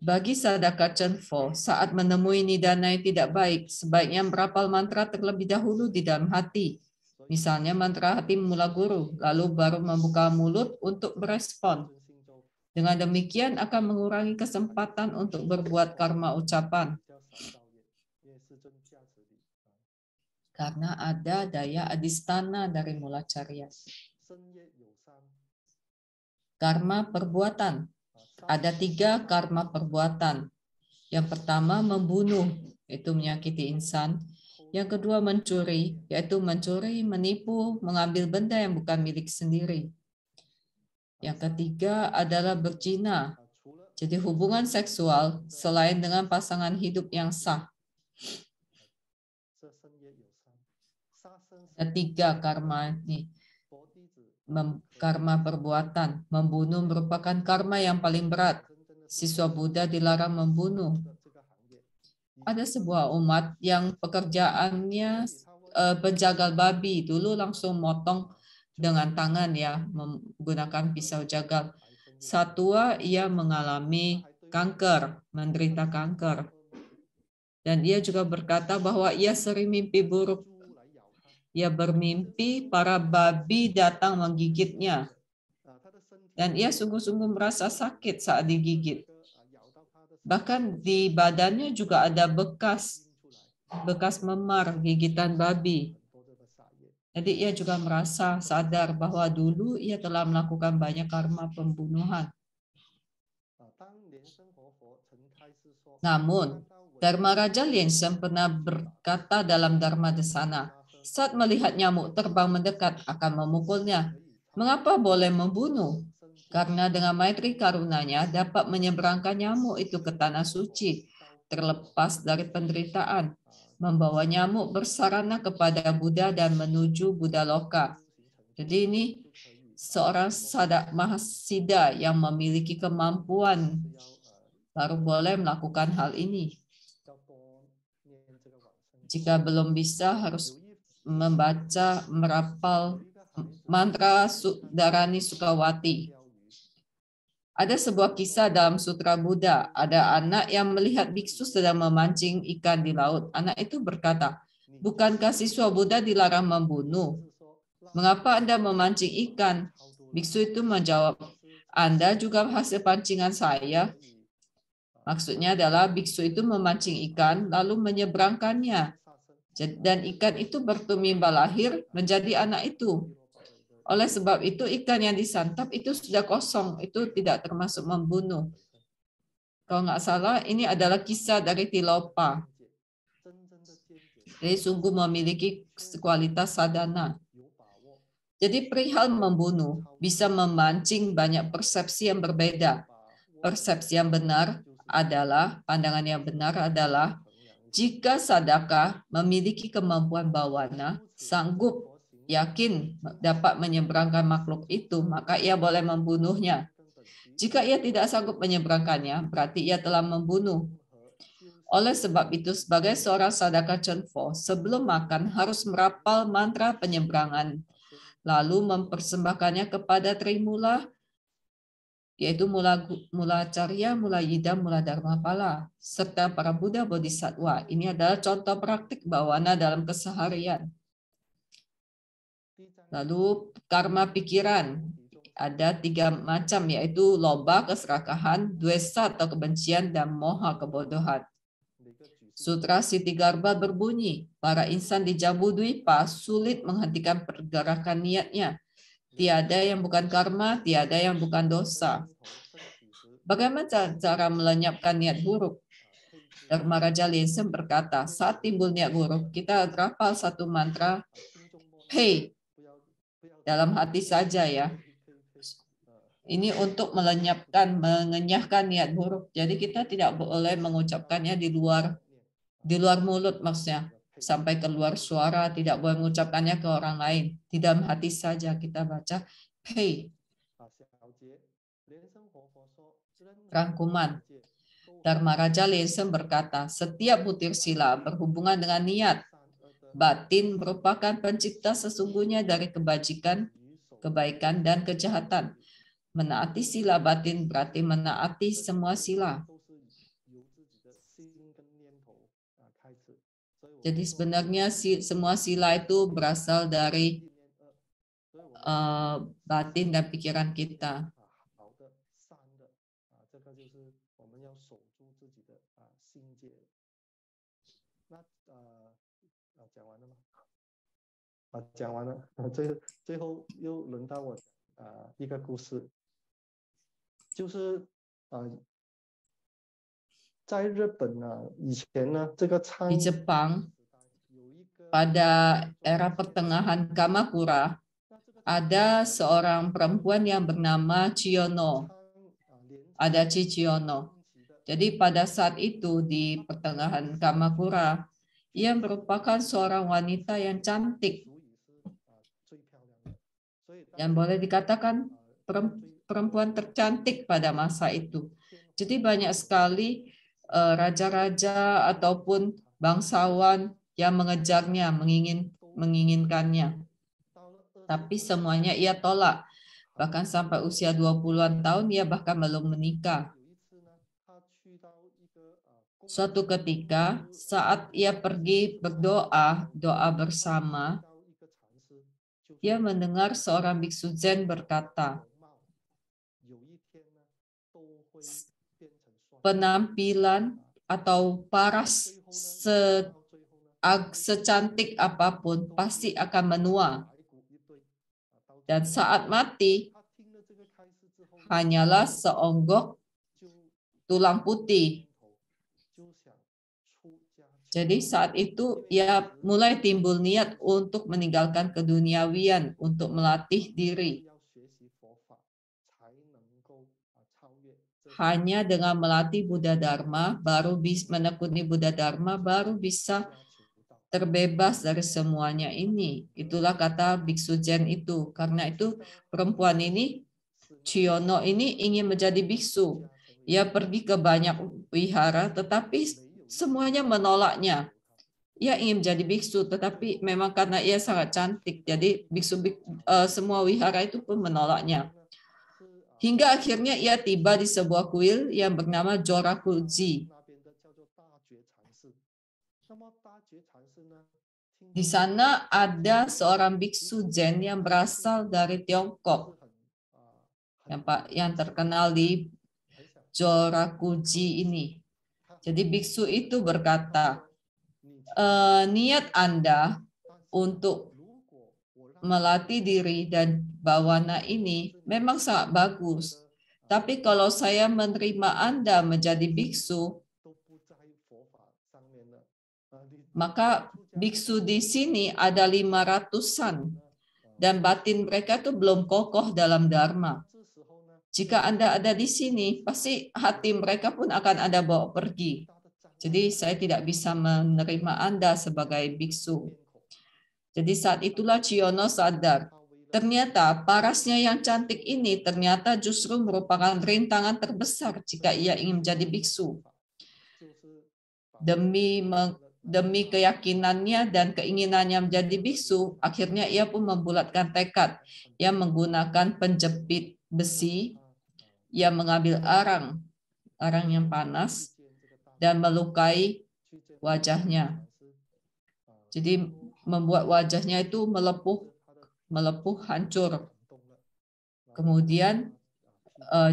Bagi sadaka Chenfo, saat menemui nidana yang tidak baik, sebaiknya merapal mantra terlebih dahulu di dalam hati. Misalnya mantra hati mula guru, lalu baru membuka mulut untuk merespon. Dengan demikian akan mengurangi kesempatan untuk berbuat karma ucapan. Karena ada daya adistana dari Mulacharya. Karma perbuatan. Ada 3 karma perbuatan. Yang pertama membunuh, yaitu menyakiti insan. Yang kedua mencuri, yaitu mencuri, menipu, mengambil benda yang bukan milik sendiri. Yang ketiga adalah berzina. Jadi hubungan seksual selain dengan pasangan hidup yang sah. Ada 3 karma ini. Karma perbuatan. Membunuh merupakan karma yang paling berat. Siswa Buddha dilarang membunuh. Ada sebuah umat yang pekerjaannya penjagal babi. Dulu langsung motong dengan tangan ya, menggunakan pisau jagal. Satua ia mengalami kanker, menderita kanker. Dan ia juga berkata bahwa ia sering mimpi buruk. Ia bermimpi para babi datang menggigitnya. Dan ia sungguh-sungguh merasa sakit saat digigit. Bahkan di badannya juga ada bekas bekas memar gigitan babi. Jadi ia juga merasa sadar bahwa dulu ia telah melakukan banyak karma pembunuhan. Namun, Dharma Raja Liensem pernah berkata dalam Dharma Desana, saat melihat nyamuk terbang mendekat akan memukulnya. Mengapa boleh membunuh? Karena dengan maitri karunanya dapat menyeberangkan nyamuk itu ke tanah suci, terlepas dari penderitaan, membawa nyamuk bersarana kepada Buddha dan menuju Buddha Loka. Jadi ini seorang sadak mahasida yang memiliki kemampuan baru boleh melakukan hal ini. Jika belum bisa, harus membaca, merapal mantra Dharani Sukawati. Ada sebuah kisah dalam Sutra Buddha. Ada anak yang melihat biksu sedang memancing ikan di laut. Anak itu berkata, bukankah siswa Buddha dilarang membunuh? Mengapa Anda memancing ikan? Biksu itu menjawab, Anda juga hasil pancingan saya. Maksudnya adalah biksu itu memancing ikan lalu menyeberangkannya. Dan ikan itu bertumimba lahir menjadi anak itu. Oleh sebab itu ikan yang disantap itu sudah kosong, itu tidak termasuk membunuh. Kalau nggak salah ini adalah kisah dari Tilopa. Jadi sungguh memiliki kualitas sadhana. Jadi perihal membunuh bisa memancing banyak persepsi yang berbeda. Persepsi yang benar adalah, pandangan yang benar adalah, jika sadaka memiliki kemampuan bawana, sanggup yakin dapat menyeberangkan makhluk itu, maka ia boleh membunuhnya. Jika ia tidak sanggup menyeberangkannya, berarti ia telah membunuh. Oleh sebab itu, sebagai seorang sadaka Chenpo, sebelum makan harus merapal mantra penyeberangan, lalu mempersembahkannya kepada Trimula, yaitu Mula Carya, Mula Yida, Mula Dharmapala, serta para Buddha Bodhisattva. Ini adalah contoh praktik bawana dalam keseharian. Lalu karma pikiran ada 3 macam, yaitu loba, keserakahan, dwesa atau kebencian, dan moha, kebodohan. Sutra Siddhigarbha berbunyi, para insan di Jambudwipa sulit menghentikan pergerakan niatnya. Tiada yang bukan karma, tiada yang bukan dosa. Bagaimana cara melenyapkan niat buruk? Dharma Raja Liensem berkata, saat timbul niat buruk, kita rapal satu mantra, Pei, dalam hati saja ya. Ini untuk melenyapkan, mengenyahkan niat buruk. Jadi kita tidak boleh mengucapkannya di luar mulut maksudnya. Sampai keluar suara, tidak boleh mengucapkannya ke orang lain. Di dalam hati saja kita baca Pei. Rangkuman. Dharma Raja Liensem berkata, setiap butir sila berhubungan dengan niat. Batin merupakan pencipta sesungguhnya dari kebajikan, kebaikan, dan kejahatan. Menaati sila batin berarti menaati semua sila. Jadi sebenarnya semua sila itu berasal dari batin dan pikiran kita. Di Jepang, pada era pertengahan Kamakura, ada seorang perempuan yang bernama Chiyono, Adachi Chiyono. Jadi pada saat itu di pertengahan Kamakura, ia merupakan seorang wanita yang cantik. Yang boleh dikatakan perempuan tercantik pada masa itu. Jadi banyak sekali raja-raja ataupun bangsawan yang mengejarnya, menginginkannya. Tapi semuanya ia tolak. Bahkan sampai usia 20-an tahun ia bahkan belum menikah. Suatu ketika saat ia pergi berdoa, doa bersama, ia mendengar seorang biksu Zen berkata, penampilan atau paras secantik apapun pasti akan menua. Dan saat mati hanyalah seonggok tulang putih. Jadi saat itu ia mulai timbul niat untuk meninggalkan keduniawian, untuk melatih diri. Hanya dengan melatih Buddha Dharma, baru bisa menekuni Buddha Dharma, baru bisa terbebas dari semuanya ini. Itulah kata Biksu Zen itu. Karena itu perempuan ini, Chiono ini ingin menjadi biksu. Ia pergi ke banyak wihara, tetapi semuanya menolaknya. Ia ingin menjadi biksu, tetapi memang karena ia sangat cantik, jadi semua wihara itu pun menolaknya. Hingga akhirnya ia tiba di sebuah kuil yang bernama Jorakuji. Di sana ada seorang biksu Zen yang berasal dari Tiongkok, yang terkenal di Jorakuji ini. Jadi biksu itu berkata, niat Anda untuk melatih diri dan bawana ini memang sangat bagus. Tapi kalau saya menerima Anda menjadi biksu, maka biksu di sini ada 500-an dan batin mereka itu belum kokoh dalam Dharma. Jika Anda ada di sini, pasti hati mereka pun akan Anda bawa pergi. Jadi saya tidak bisa menerima Anda sebagai biksu. Jadi saat itulah Chiono sadar, ternyata parasnya yang cantik ini ternyata justru merupakan rintangan terbesar jika ia ingin menjadi biksu. Demi keyakinannya dan keinginannya menjadi biksu, akhirnya ia pun membulatkan tekad. Ia menggunakan penjepit besi, ia mengambil arang yang panas, dan melukai wajahnya. Jadi membuat wajahnya itu melepuh hancur. Kemudian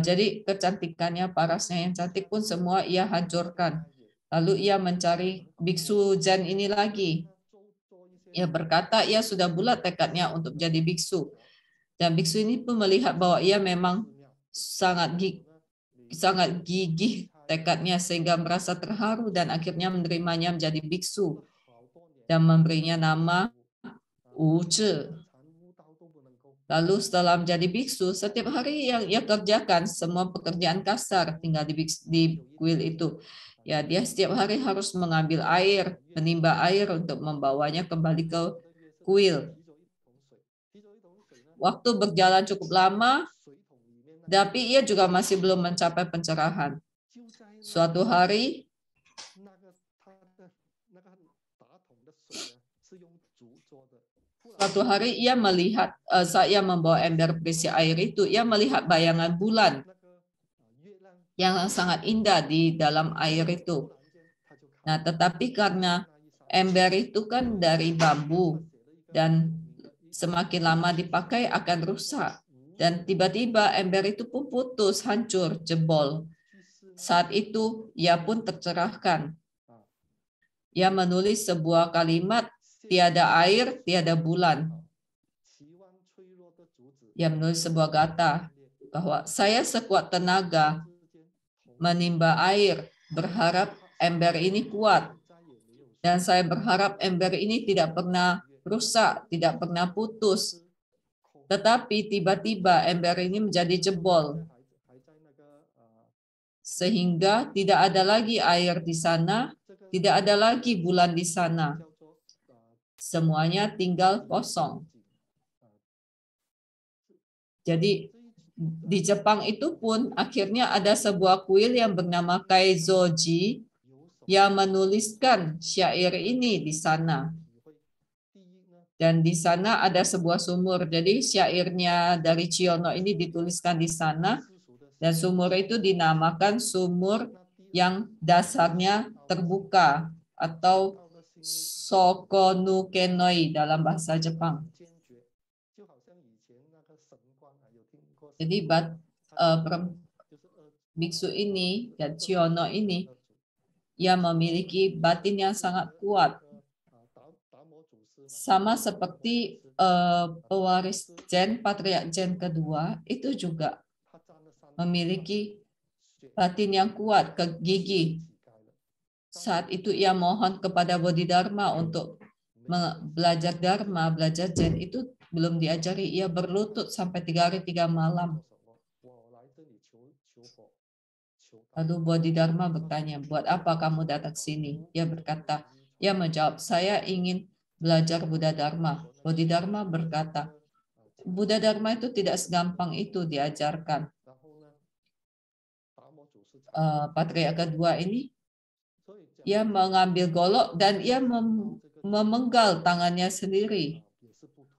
jadi kecantikannya, parasnya yang cantik pun semua ia hancurkan. Lalu ia mencari biksu Zen ini lagi. Ia berkata ia sudah bulat tekadnya untuk menjadi biksu. Dan biksu ini pun melihat bahwa ia memang sangat gigih tekadnya sehingga merasa terharu dan akhirnya menerimanya menjadi biksu dan memberinya nama Wu-Zhi. Lalu setelah menjadi biksu, setiap hari yang ia kerjakan semua pekerjaan kasar tinggal di kuil itu. Ya, dia setiap hari harus mengambil air, menimba air untuk membawanya kembali ke kuil. Waktu berjalan cukup lama, tapi ia juga masih belum mencapai pencerahan. Suatu hari, ia melihat saat ia membawa ember berisi air itu, ia melihat bayangan bulan yang sangat indah di dalam air itu. Nah, tetapi karena ember itu kan dari bambu dan semakin lama dipakai akan rusak. Dan tiba-tiba ember itu pun putus, hancur, jebol. Saat itu ia pun tercerahkan. Ia menulis sebuah kalimat, tiada air, tiada bulan. Ia menulis sebuah kata bahwa saya sekuat tenaga menimba air, berharap ember ini kuat. Dan saya berharap ember ini tidak pernah rusak, tidak pernah putus. Tetapi tiba-tiba ember ini menjadi jebol. Sehingga tidak ada lagi air di sana, tidak ada lagi bulan di sana. Semuanya tinggal kosong. Jadi di Jepang itu pun akhirnya ada sebuah kuil yang bernama Kaizoji yang menuliskan syair ini di sana. Dan di sana ada sebuah sumur. Jadi syairnya dari Chiono ini dituliskan di sana. Dan sumur itu dinamakan sumur yang dasarnya terbuka atau Sokonukenoi dalam bahasa Jepang. Jadi biksu ini dan Chiono ini ia memiliki batin yang sangat kuat. sama seperti pewaris Jen, patriark Jen kedua, itu juga memiliki batin yang kuat, gigih. Saat itu ia mohon kepada Bodhidharma untuk belajar Dharma, belajar Jen, itu belum diajari. Ia berlutut sampai 3 hari 3 malam. Lalu Bodhidharma bertanya, buat apa kamu datang ke sini? Ia berkata, ia menjawab, saya ingin belajar Buddha Dharma. Bodhidharma berkata, Buddha Dharma itu tidak segampang itu diajarkan. Patriark kedua ini, ia mengambil golok dan ia memenggal tangannya sendiri.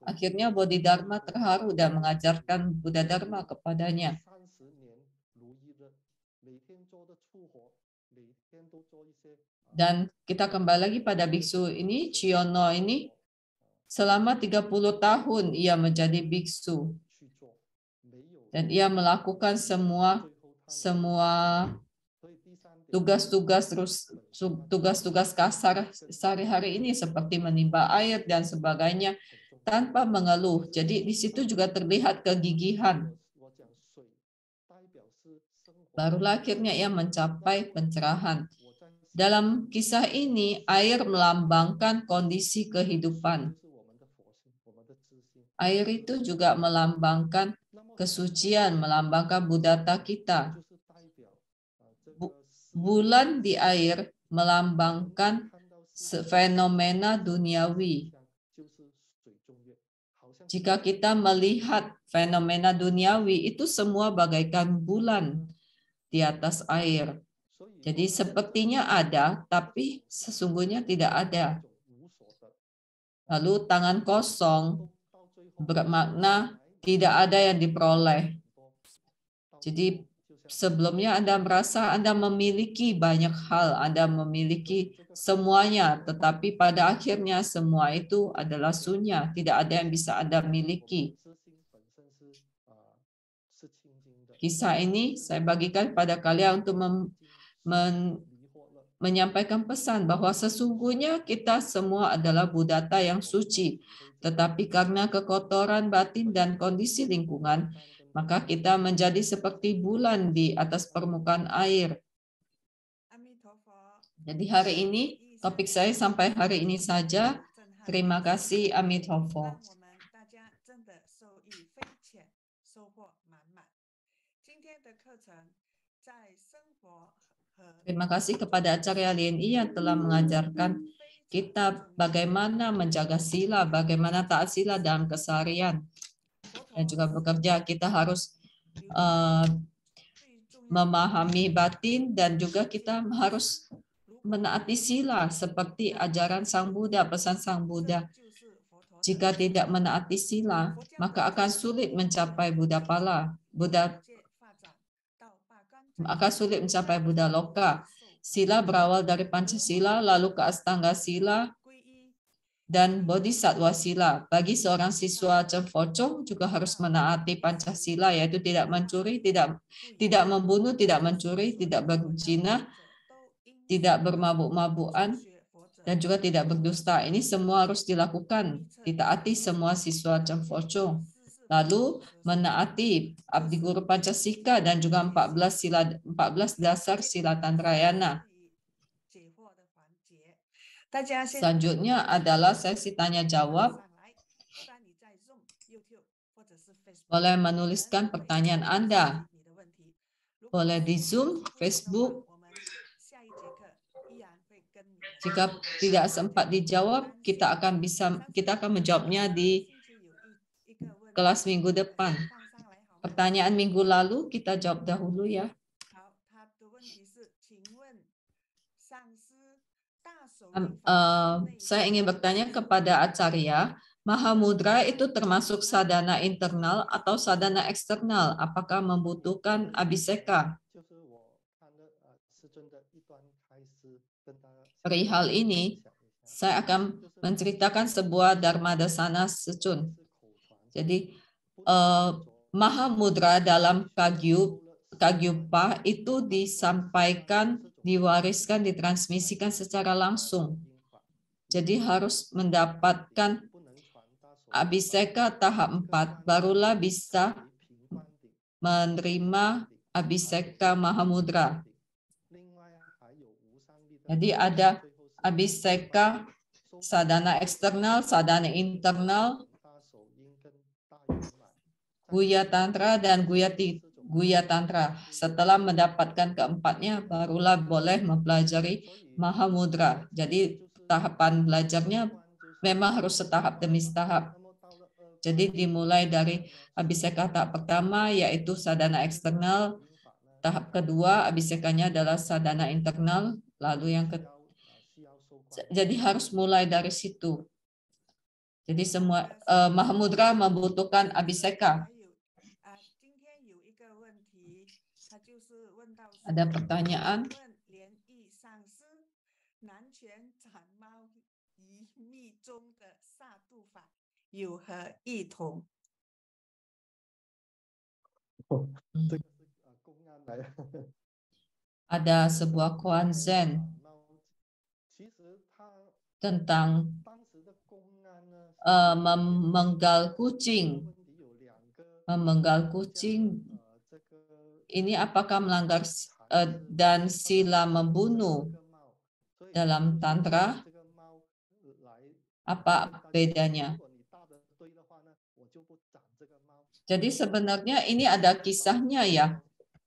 Akhirnya Bodhidharma terharu dan mengajarkan Buddha Dharma kepadanya. Dan kita kembali lagi pada biksu ini, Ciono ini, selama 30 tahun ia menjadi biksu. Dan ia melakukan semua tugas-tugas kasar sehari-hari ini seperti menimba air dan sebagainya tanpa mengeluh. Jadi di situ juga terlihat kegigihan. Barulah akhirnya ia mencapai pencerahan. Dalam kisah ini, air melambangkan kondisi kehidupan. Air itu juga melambangkan kesucian, melambangkan budata kita. Bulan di air melambangkan fenomena duniawi. Jika kita melihat fenomena duniawi, itu semua bagaikan bulan di atas air. Jadi sepertinya ada, tapi sesungguhnya tidak ada. Lalu tangan kosong bermakna tidak ada yang diperoleh. Jadi sebelumnya Anda merasa Anda memiliki banyak hal, Anda memiliki semuanya, tetapi pada akhirnya semua itu adalah sunya, tidak ada yang bisa Anda miliki. Kisah ini saya bagikan pada kalian untuk menyampaikan pesan bahwa sesungguhnya kita semua adalah budata yang suci, tetapi karena kekotoran batin dan kondisi lingkungan, maka kita menjadi seperti bulan di atas permukaan air. Jadi hari ini topik saya sampai hari ini saja. Terima kasih, Amitabha. Terima kasih kepada Acarya Lien yang telah mengajarkan kita bagaimana menjaga sila, bagaimana taat sila dalam keseharian. Dan juga bekerja, kita harus memahami batin dan juga kita harus menaati sila seperti ajaran Sang Buddha, pesan Sang Buddha. Jika tidak menaati sila, maka akan sulit mencapai Buddha Pala, akan sulit mencapai Buddha Loka. Sila berawal dari Pancasila, lalu ke Astanga Sila, dan Bodhisattva Sila. Bagi seorang siswa Cemfocong juga harus menaati Pancasila, yaitu tidak mencuri, tidak membunuh, tidak mencuri, tidak berzina, tidak bermabuk-mabukan, dan juga tidak berdusta. Ini semua harus dilakukan, ditaati semua siswa Cemfocong. Lalu menaati Abdi Guru Pancasila dan juga 14 dasar sila Tantrayana. Selanjutnya adalah sesi tanya jawab. Boleh menuliskan pertanyaan Anda. Boleh di Zoom, Facebook. Jika tidak sempat dijawab, kita akan menjawabnya di kelas minggu depan. Pertanyaan minggu lalu kita jawab dahulu ya. Saya ingin bertanya kepada Acarya, Mahamudra itu termasuk sadhana internal atau sadhana eksternal? Apakah membutuhkan abhiseka? Perihal ini, saya akan menceritakan sebuah Dharma Dasana Secun. Jadi, Mahamudra dalam Kagyupa itu disampaikan, diwariskan, ditransmisikan secara langsung. Jadi harus mendapatkan Abhiseka tahap 4, barulah bisa menerima Abhiseka Mahamudra. Jadi ada Abhiseka sadhana eksternal, sadhana internal, Guya Tantra, dan Guya Tantra. Setelah mendapatkan keempatnya, barulah boleh mempelajari Mahamudra. Jadi tahapan belajarnya memang harus setahap demi setahap. Jadi dimulai dari Abhiseka tahap pertama, yaitu sadhana eksternal. Tahap kedua, Abhisekanya adalah sadhana internal. Lalu yang jadi harus mulai dari situ. Jadi semua Mahamudra membutuhkan Abhiseka. Ada pertanyaan? Ada sebuah koan Zen tentang memenggal kucing. Memenggal kucing ini apakah melanggar dan sila membunuh dalam tantra? Apa bedanya? Jadi sebenarnya ini ada kisahnya ya.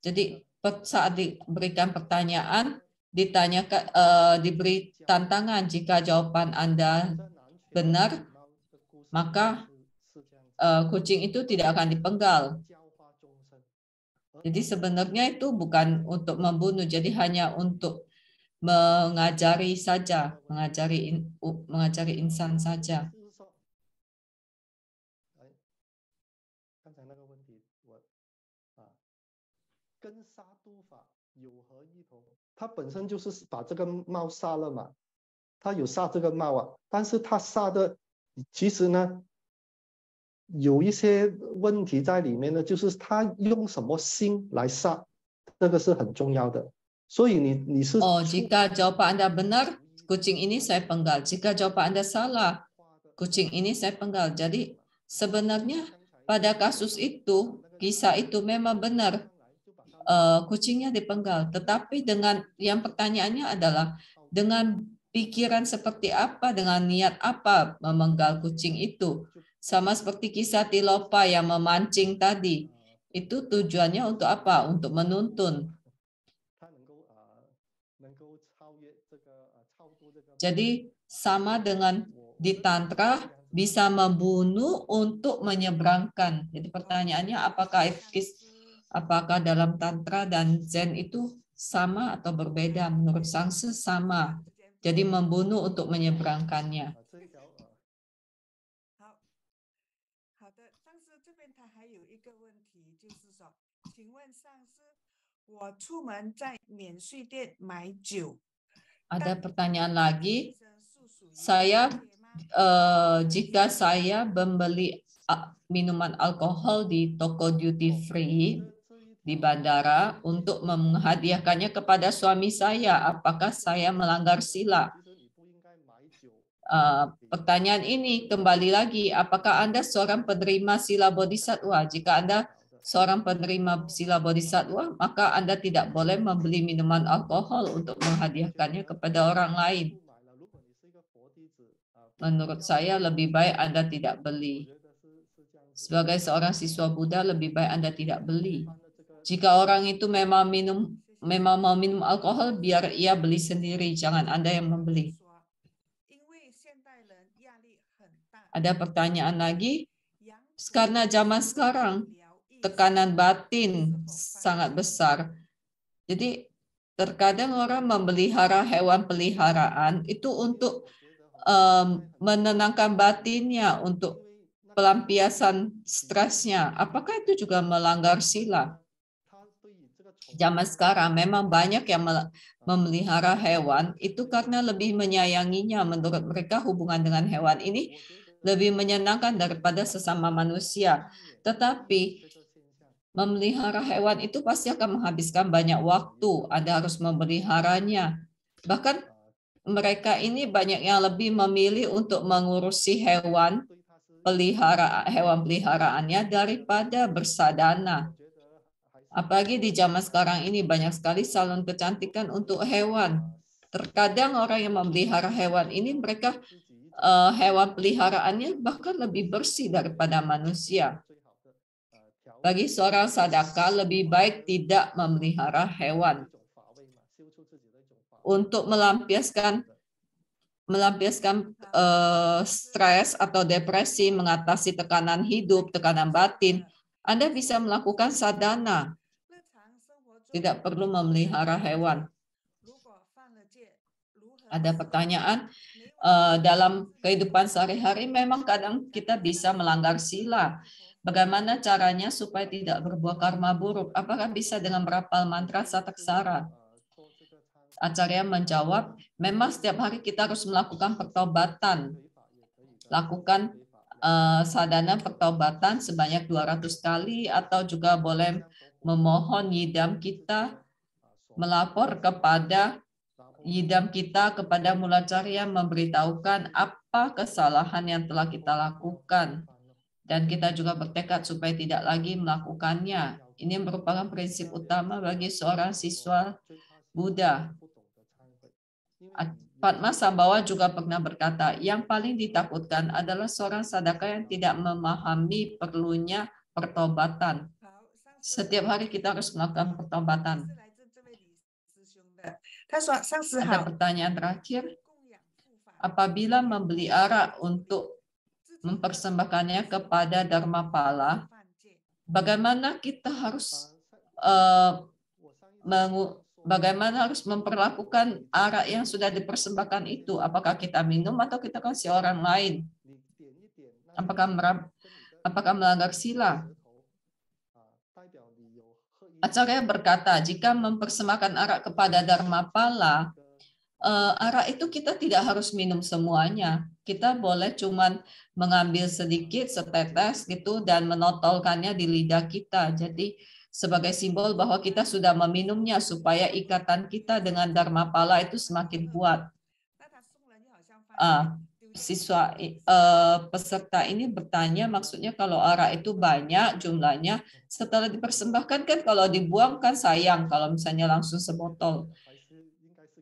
Jadi saat diberikan pertanyaan, diberi tantangan. Jika jawaban Anda benar, maka kucing itu tidak akan dipenggal. Jadi sebenarnya itu bukan untuk membunuh, jadi hanya untuk mengajari saja, mengajari insan saja. Jika jawaban Anda benar, kucing ini saya penggal. Jika jawaban Anda salah, kucing ini saya penggal. Jadi sebenarnya pada kasus itu, kisah itu memang benar, kucingnya dipenggal. Tetapi dengan yang pertanyaannya adalah dengan pikiran seperti apa, dengan niat apa memenggal kucing itu. Sama seperti kisah Tilopa yang memancing tadi. Itu tujuannya untuk apa? Untuk menuntun. Jadi sama dengan di Tantra, bisa membunuh untuk menyeberangkan. Jadi pertanyaannya apakah dalam Tantra dan Zen itu sama atau berbeda? Menurut Sangse sama. Jadi membunuh untuk menyeberangkannya. Ada pertanyaan lagi. Jika saya membeli minuman alkohol di toko duty free di bandara untuk menghadiahkannya kepada suami saya, apakah saya melanggar sila? Pertanyaan ini kembali lagi, apakah Anda seorang penerima sila bodhisattva? Jika Anda seorang penerima sila bodhisattva, maka Anda tidak boleh membeli minuman alkohol untuk menghadiahkannya kepada orang lain. Menurut saya lebih baik Anda tidak beli. Sebagai seorang siswa Buddha, lebih baik Anda tidak beli. Jika orang itu memang mau minum alkohol, biar ia beli sendiri, jangan Anda yang membeli. Ada pertanyaan lagi? Karena zaman sekarang tekanan batin sangat besar. Jadi terkadang orang memelihara hewan peliharaan itu untuk menenangkan batinnya, untuk pelampiasan stresnya. Apakah itu juga melanggar sila? Zaman sekarang memang banyak yang memelihara hewan itu karena lebih menyayanginya. Menurut mereka hubungan dengan hewan ini lebih menyenangkan daripada sesama manusia. Tetapi memelihara hewan itu pasti akan menghabiskan banyak waktu. Anda harus memeliharanya. Bahkan mereka ini banyak yang lebih memilih untuk mengurusi hewan peliharaannya daripada bersadana. Apalagi di zaman sekarang ini banyak sekali salon kecantikan untuk hewan. Terkadang orang yang memelihara hewan ini mereka hewan peliharaannya bahkan lebih bersih daripada manusia. Bagi seorang sadaka lebih baik tidak memelihara hewan untuk melampiaskan stres atau depresi, mengatasi tekanan hidup, tekanan batin. Anda bisa melakukan sadhana, tidak perlu memelihara hewan. Ada pertanyaan, dalam kehidupan sehari-hari memang kadang kita bisa melanggar sila. Bagaimana caranya supaya tidak berbuah karma buruk? Apakah bisa dengan merapal mantra sataksara? Acarya menjawab, memang setiap hari kita harus melakukan pertobatan. Lakukan sadhana pertobatan sebanyak 200 kali atau juga boleh memohon yidam kita, melapor kepada yidam kita kepada mulacarya, memberitahukan apa kesalahan yang telah kita lakukan. Dan kita juga bertekad supaya tidak lagi melakukannya. Ini merupakan prinsip utama bagi seorang siswa Buddha. Padma Sambhawa juga pernah berkata, yang paling ditakutkan adalah seorang sadaka yang tidak memahami perlunya pertobatan. Setiap hari kita harus melakukan pertobatan. Ada pertanyaan terakhir. Apabila membeli arak untuk mempersembahkannya kepada Dharmapala, bagaimana kita harus memperlakukan arak yang sudah dipersembahkan itu? Apakah kita minum atau kita kasih orang lain? Apakah melanggar sila? Acarya berkata, jika mempersembahkan arak kepada Dharmapala, arak itu kita tidak harus minum semuanya. Kita boleh cuman mengambil sedikit, setetes gitu, dan menotolkannya di lidah kita. Jadi sebagai simbol bahwa kita sudah meminumnya supaya ikatan kita dengan Dharmapala itu semakin kuat. Peserta ini bertanya, maksudnya kalau arak itu banyak jumlahnya, setelah dipersembahkan kan kalau dibuang kan sayang kalau misalnya langsung sebotol.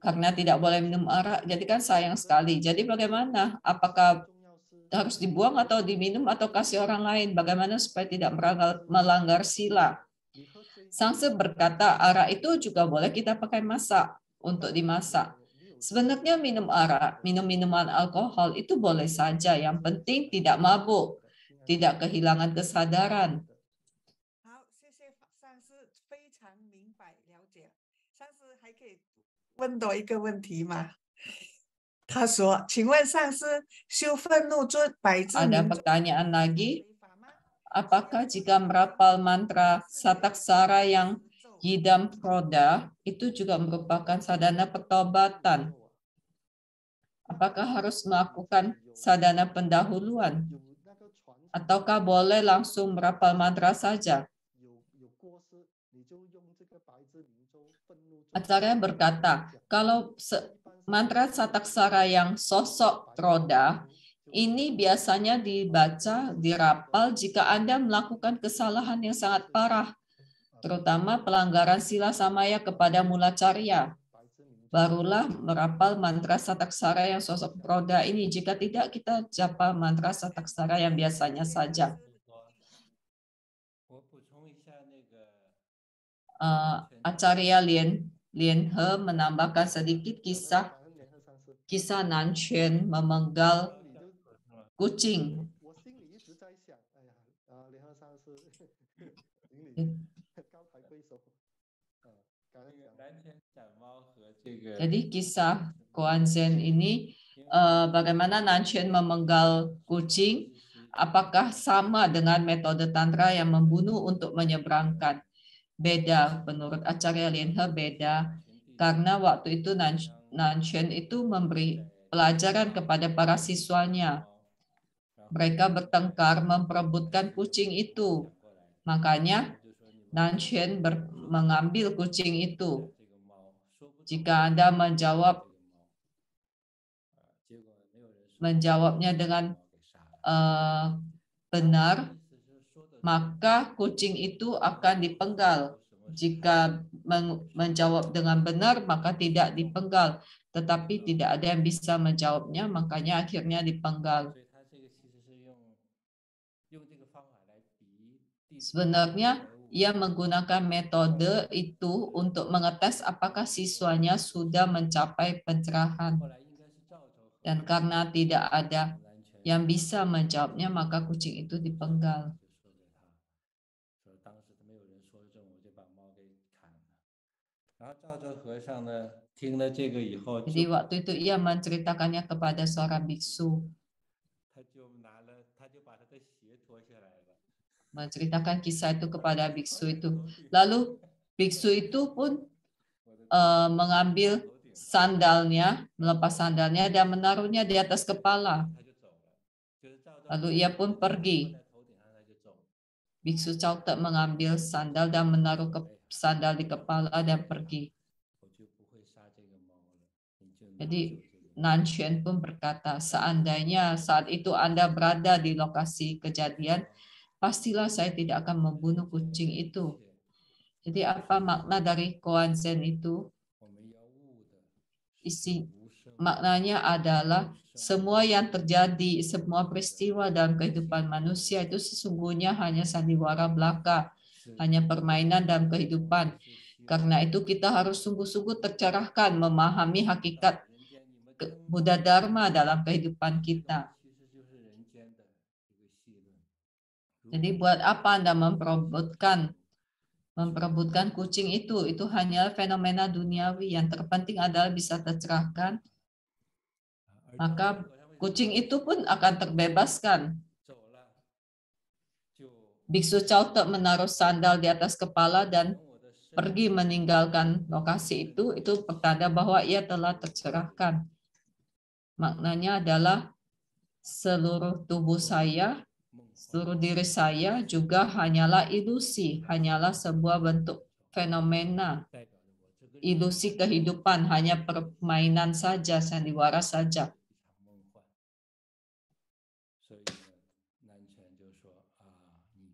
Karena tidak boleh minum arak, jadi kan sayang sekali. Jadi bagaimana? Apakah harus dibuang atau diminum atau kasih orang lain? Bagaimana supaya tidak melanggar sila? Sangse berkata, arak itu juga boleh kita pakai masak, untuk dimasak. Sebenarnya minum arak, minum minuman alkohol itu boleh saja. Yang penting tidak mabuk, tidak kehilangan kesadaran. 问多一个问题吗？他说：“请问上师，修愤怒尊百字 Ada 明 pertanyaan lagi. Apakah jika merapal mantra sataksara yang yidam proda itu juga merupakan sadhana pertobatan? Apakah harus melakukan sadhana pendahuluan? Ataukah boleh langsung merapal mantra saja? Acarya berkata, kalau mantra sataksara yang sosok roda, ini biasanya dibaca, dirapal jika Anda melakukan kesalahan yang sangat parah, terutama pelanggaran sila samaya kepada mulacarya. Barulah merapal mantra sataksara yang sosok roda ini. Jika tidak, kita japa mantra sataksara yang biasanya saja. Acarya Lien He menambahkan sedikit kisah Nanchen memenggal kucing. Jadi kisah Guanzhen ini bagaimana Nanchen memenggal kucing, apakah sama dengan metode tantra yang membunuh untuk menyeberangkan? Beda, menurut Acarya Lien He beda, karena waktu itu Nanchen itu memberi pelajaran kepada para siswanya. Mereka bertengkar memperebutkan kucing itu. Makanya Nanchen mengambil kucing itu. Jika Anda menjawab menjawabnya dengan benar, maka kucing itu akan dipenggal. Jika menjawab dengan benar, maka tidak dipenggal. Tetapi tidak ada yang bisa menjawabnya, makanya akhirnya dipenggal. Sebenarnya, ia menggunakan metode itu untuk mengetes apakah siswanya sudah mencapai pencerahan. Dan karena tidak ada yang bisa menjawabnya, maka kucing itu dipenggal. Jadi waktu itu ia menceritakannya kepada seorang biksu. Menceritakan kisah itu kepada biksu itu. Lalu biksu itu pun mengambil sandalnya, melepas sandalnya dan menaruhnya di atas kepala. Lalu ia pun pergi. Biksu Chautek mengambil sandal dan menaruh sandal di kepala dan pergi. Jadi Nanshen pun berkata, seandainya saat itu Anda berada di lokasi kejadian, pastilah saya tidak akan membunuh kucing itu. Jadi apa makna dari koan Zen itu? Maknanya adalah semua yang terjadi, semua peristiwa dalam kehidupan manusia itu sesungguhnya hanya sandiwara belaka, hanya permainan dalam kehidupan. Karena itu kita harus sungguh-sungguh tercerahkan memahami hakikat Buddha Dharma dalam kehidupan kita. Jadi buat apa Anda memperebutkan kucing itu? Itu hanya fenomena duniawi. Yang terpenting adalah bisa tercerahkan. Maka kucing itu pun akan terbebaskan. Biksu Chautek menaruh sandal di atas kepala dan pergi meninggalkan lokasi itu pertanda bahwa ia telah tercerahkan. Maknanya adalah seluruh tubuh saya, seluruh diri saya juga hanyalah ilusi, hanyalah sebuah bentuk fenomena. Ilusi kehidupan, hanya permainan saja, sandiwara saja.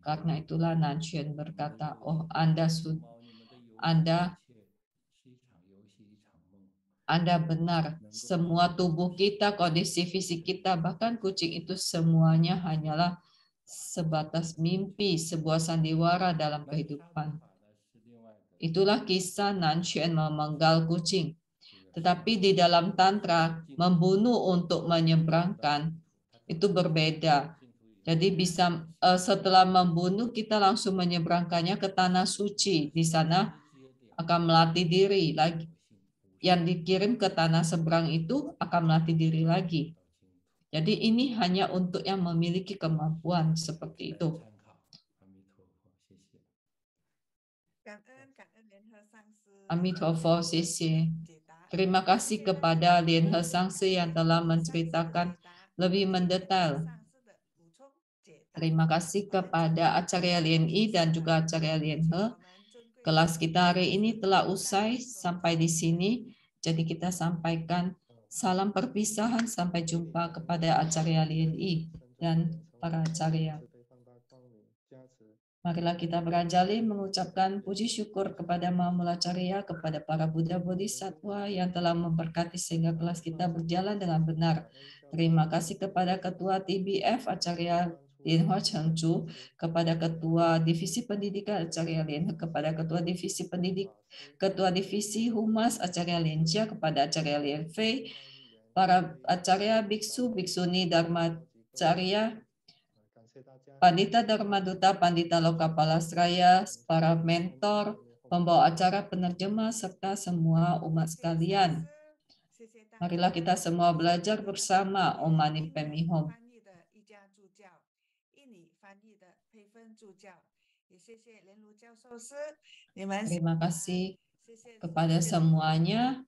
Karena itulah Nanshen berkata, oh Anda benar, semua tubuh kita, kondisi fisik kita, bahkan kucing itu semuanya hanyalah sebatas mimpi, sebuah sandiwara dalam kehidupan. Itulah kisah Nanshen memenggal kucing. Tetapi di dalam Tantra, membunuh untuk menyeberangkan, itu berbeda. Jadi bisa setelah membunuh, kita langsung menyeberangkannya ke tanah suci. Di sana akan melatih diri lagi. Yang dikirim ke tanah seberang itu akan melatih diri lagi. Jadi ini hanya untuk yang memiliki kemampuan seperti itu. Amitofo, sisi. Terima kasih kepada Lien He Sangsi yang telah menceritakan lebih mendetail. Terima kasih kepada Acarya Lien I dan juga Acarya Lien He. Kelas kita hari ini telah usai sampai di sini. Jadi kita sampaikan salam perpisahan. Sampai jumpa kepada Acarya Lien I dan para Acarya. Marilah kita beranjali mengucapkan puji syukur kepada Maha Mula Carya, kepada para Buddha Bodhisattva yang telah memberkati sehingga kelas kita berjalan dengan benar. Terima kasih kepada Ketua TBF Acarya Lien Hua Chengchu, kepada Ketua Divisi Pendidikan Acarya Lien He, kepada Ketua Divisi Humas Acarya Lien Chia, kepada Acarya Lien Fei, para Acarya Biksu, Biksuni, Dharma Carya, Pandita Dharma Duta, Pandita Loka Palasraya, para mentor, pembawa acara, penerjemah, serta semua umat sekalian. Marilah kita semua belajar bersama Om Mani Padme Hum. Terima kasih kepada semuanya.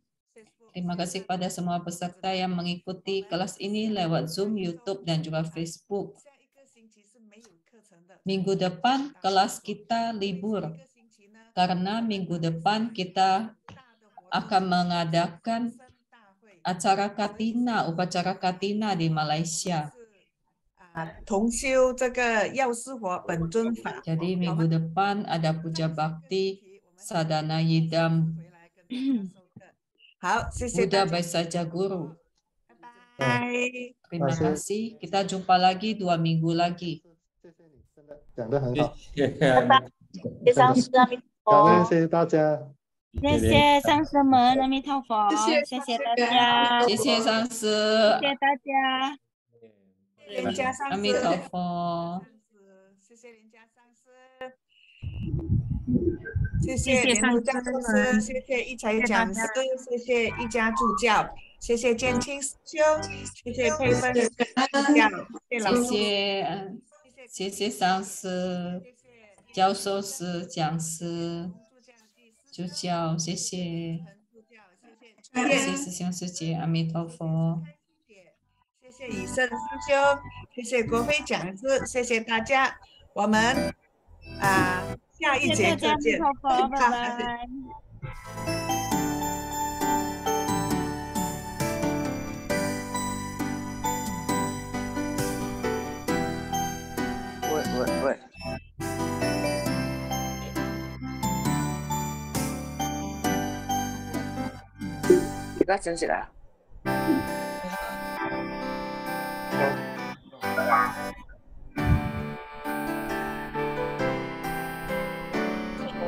Terima kasih kepada semua peserta yang mengikuti kelas ini lewat Zoom, YouTube, dan juga Facebook. Minggu depan kelas kita libur, karena minggu depan kita akan mengadakan acara Katina, upacara Katina di Malaysia. 同修这个药师佛本尊法。 Jadi minggu depan ada puja bakti sadhana yidam 好，谢谢 Buddha 大家， Baisaja Guru. 拜拜。 Terima kasih. Kita jumpa lagi 2 minggu lagi. 谢谢你，真的讲得很好，谢上师阿弥陀佛，感恩谢谢大家。谢谢上师们阿弥陀佛，谢谢大家，谢谢上师，谢谢大家。连家上阿弥陀师，佛。谢谢连家上师，谢谢连家上师，谢谢一才讲师，谢谢一家助教，谢谢建清师兄，谢谢佩芬助教，谢谢老师，谢谢上师、教授师、讲师、助教，谢谢师兄师姐，阿弥陀佛。谢谢以圣师兄，谢谢国飞讲师，谢谢大家，我们下一节课见，拜拜。喂，而家整時啦。我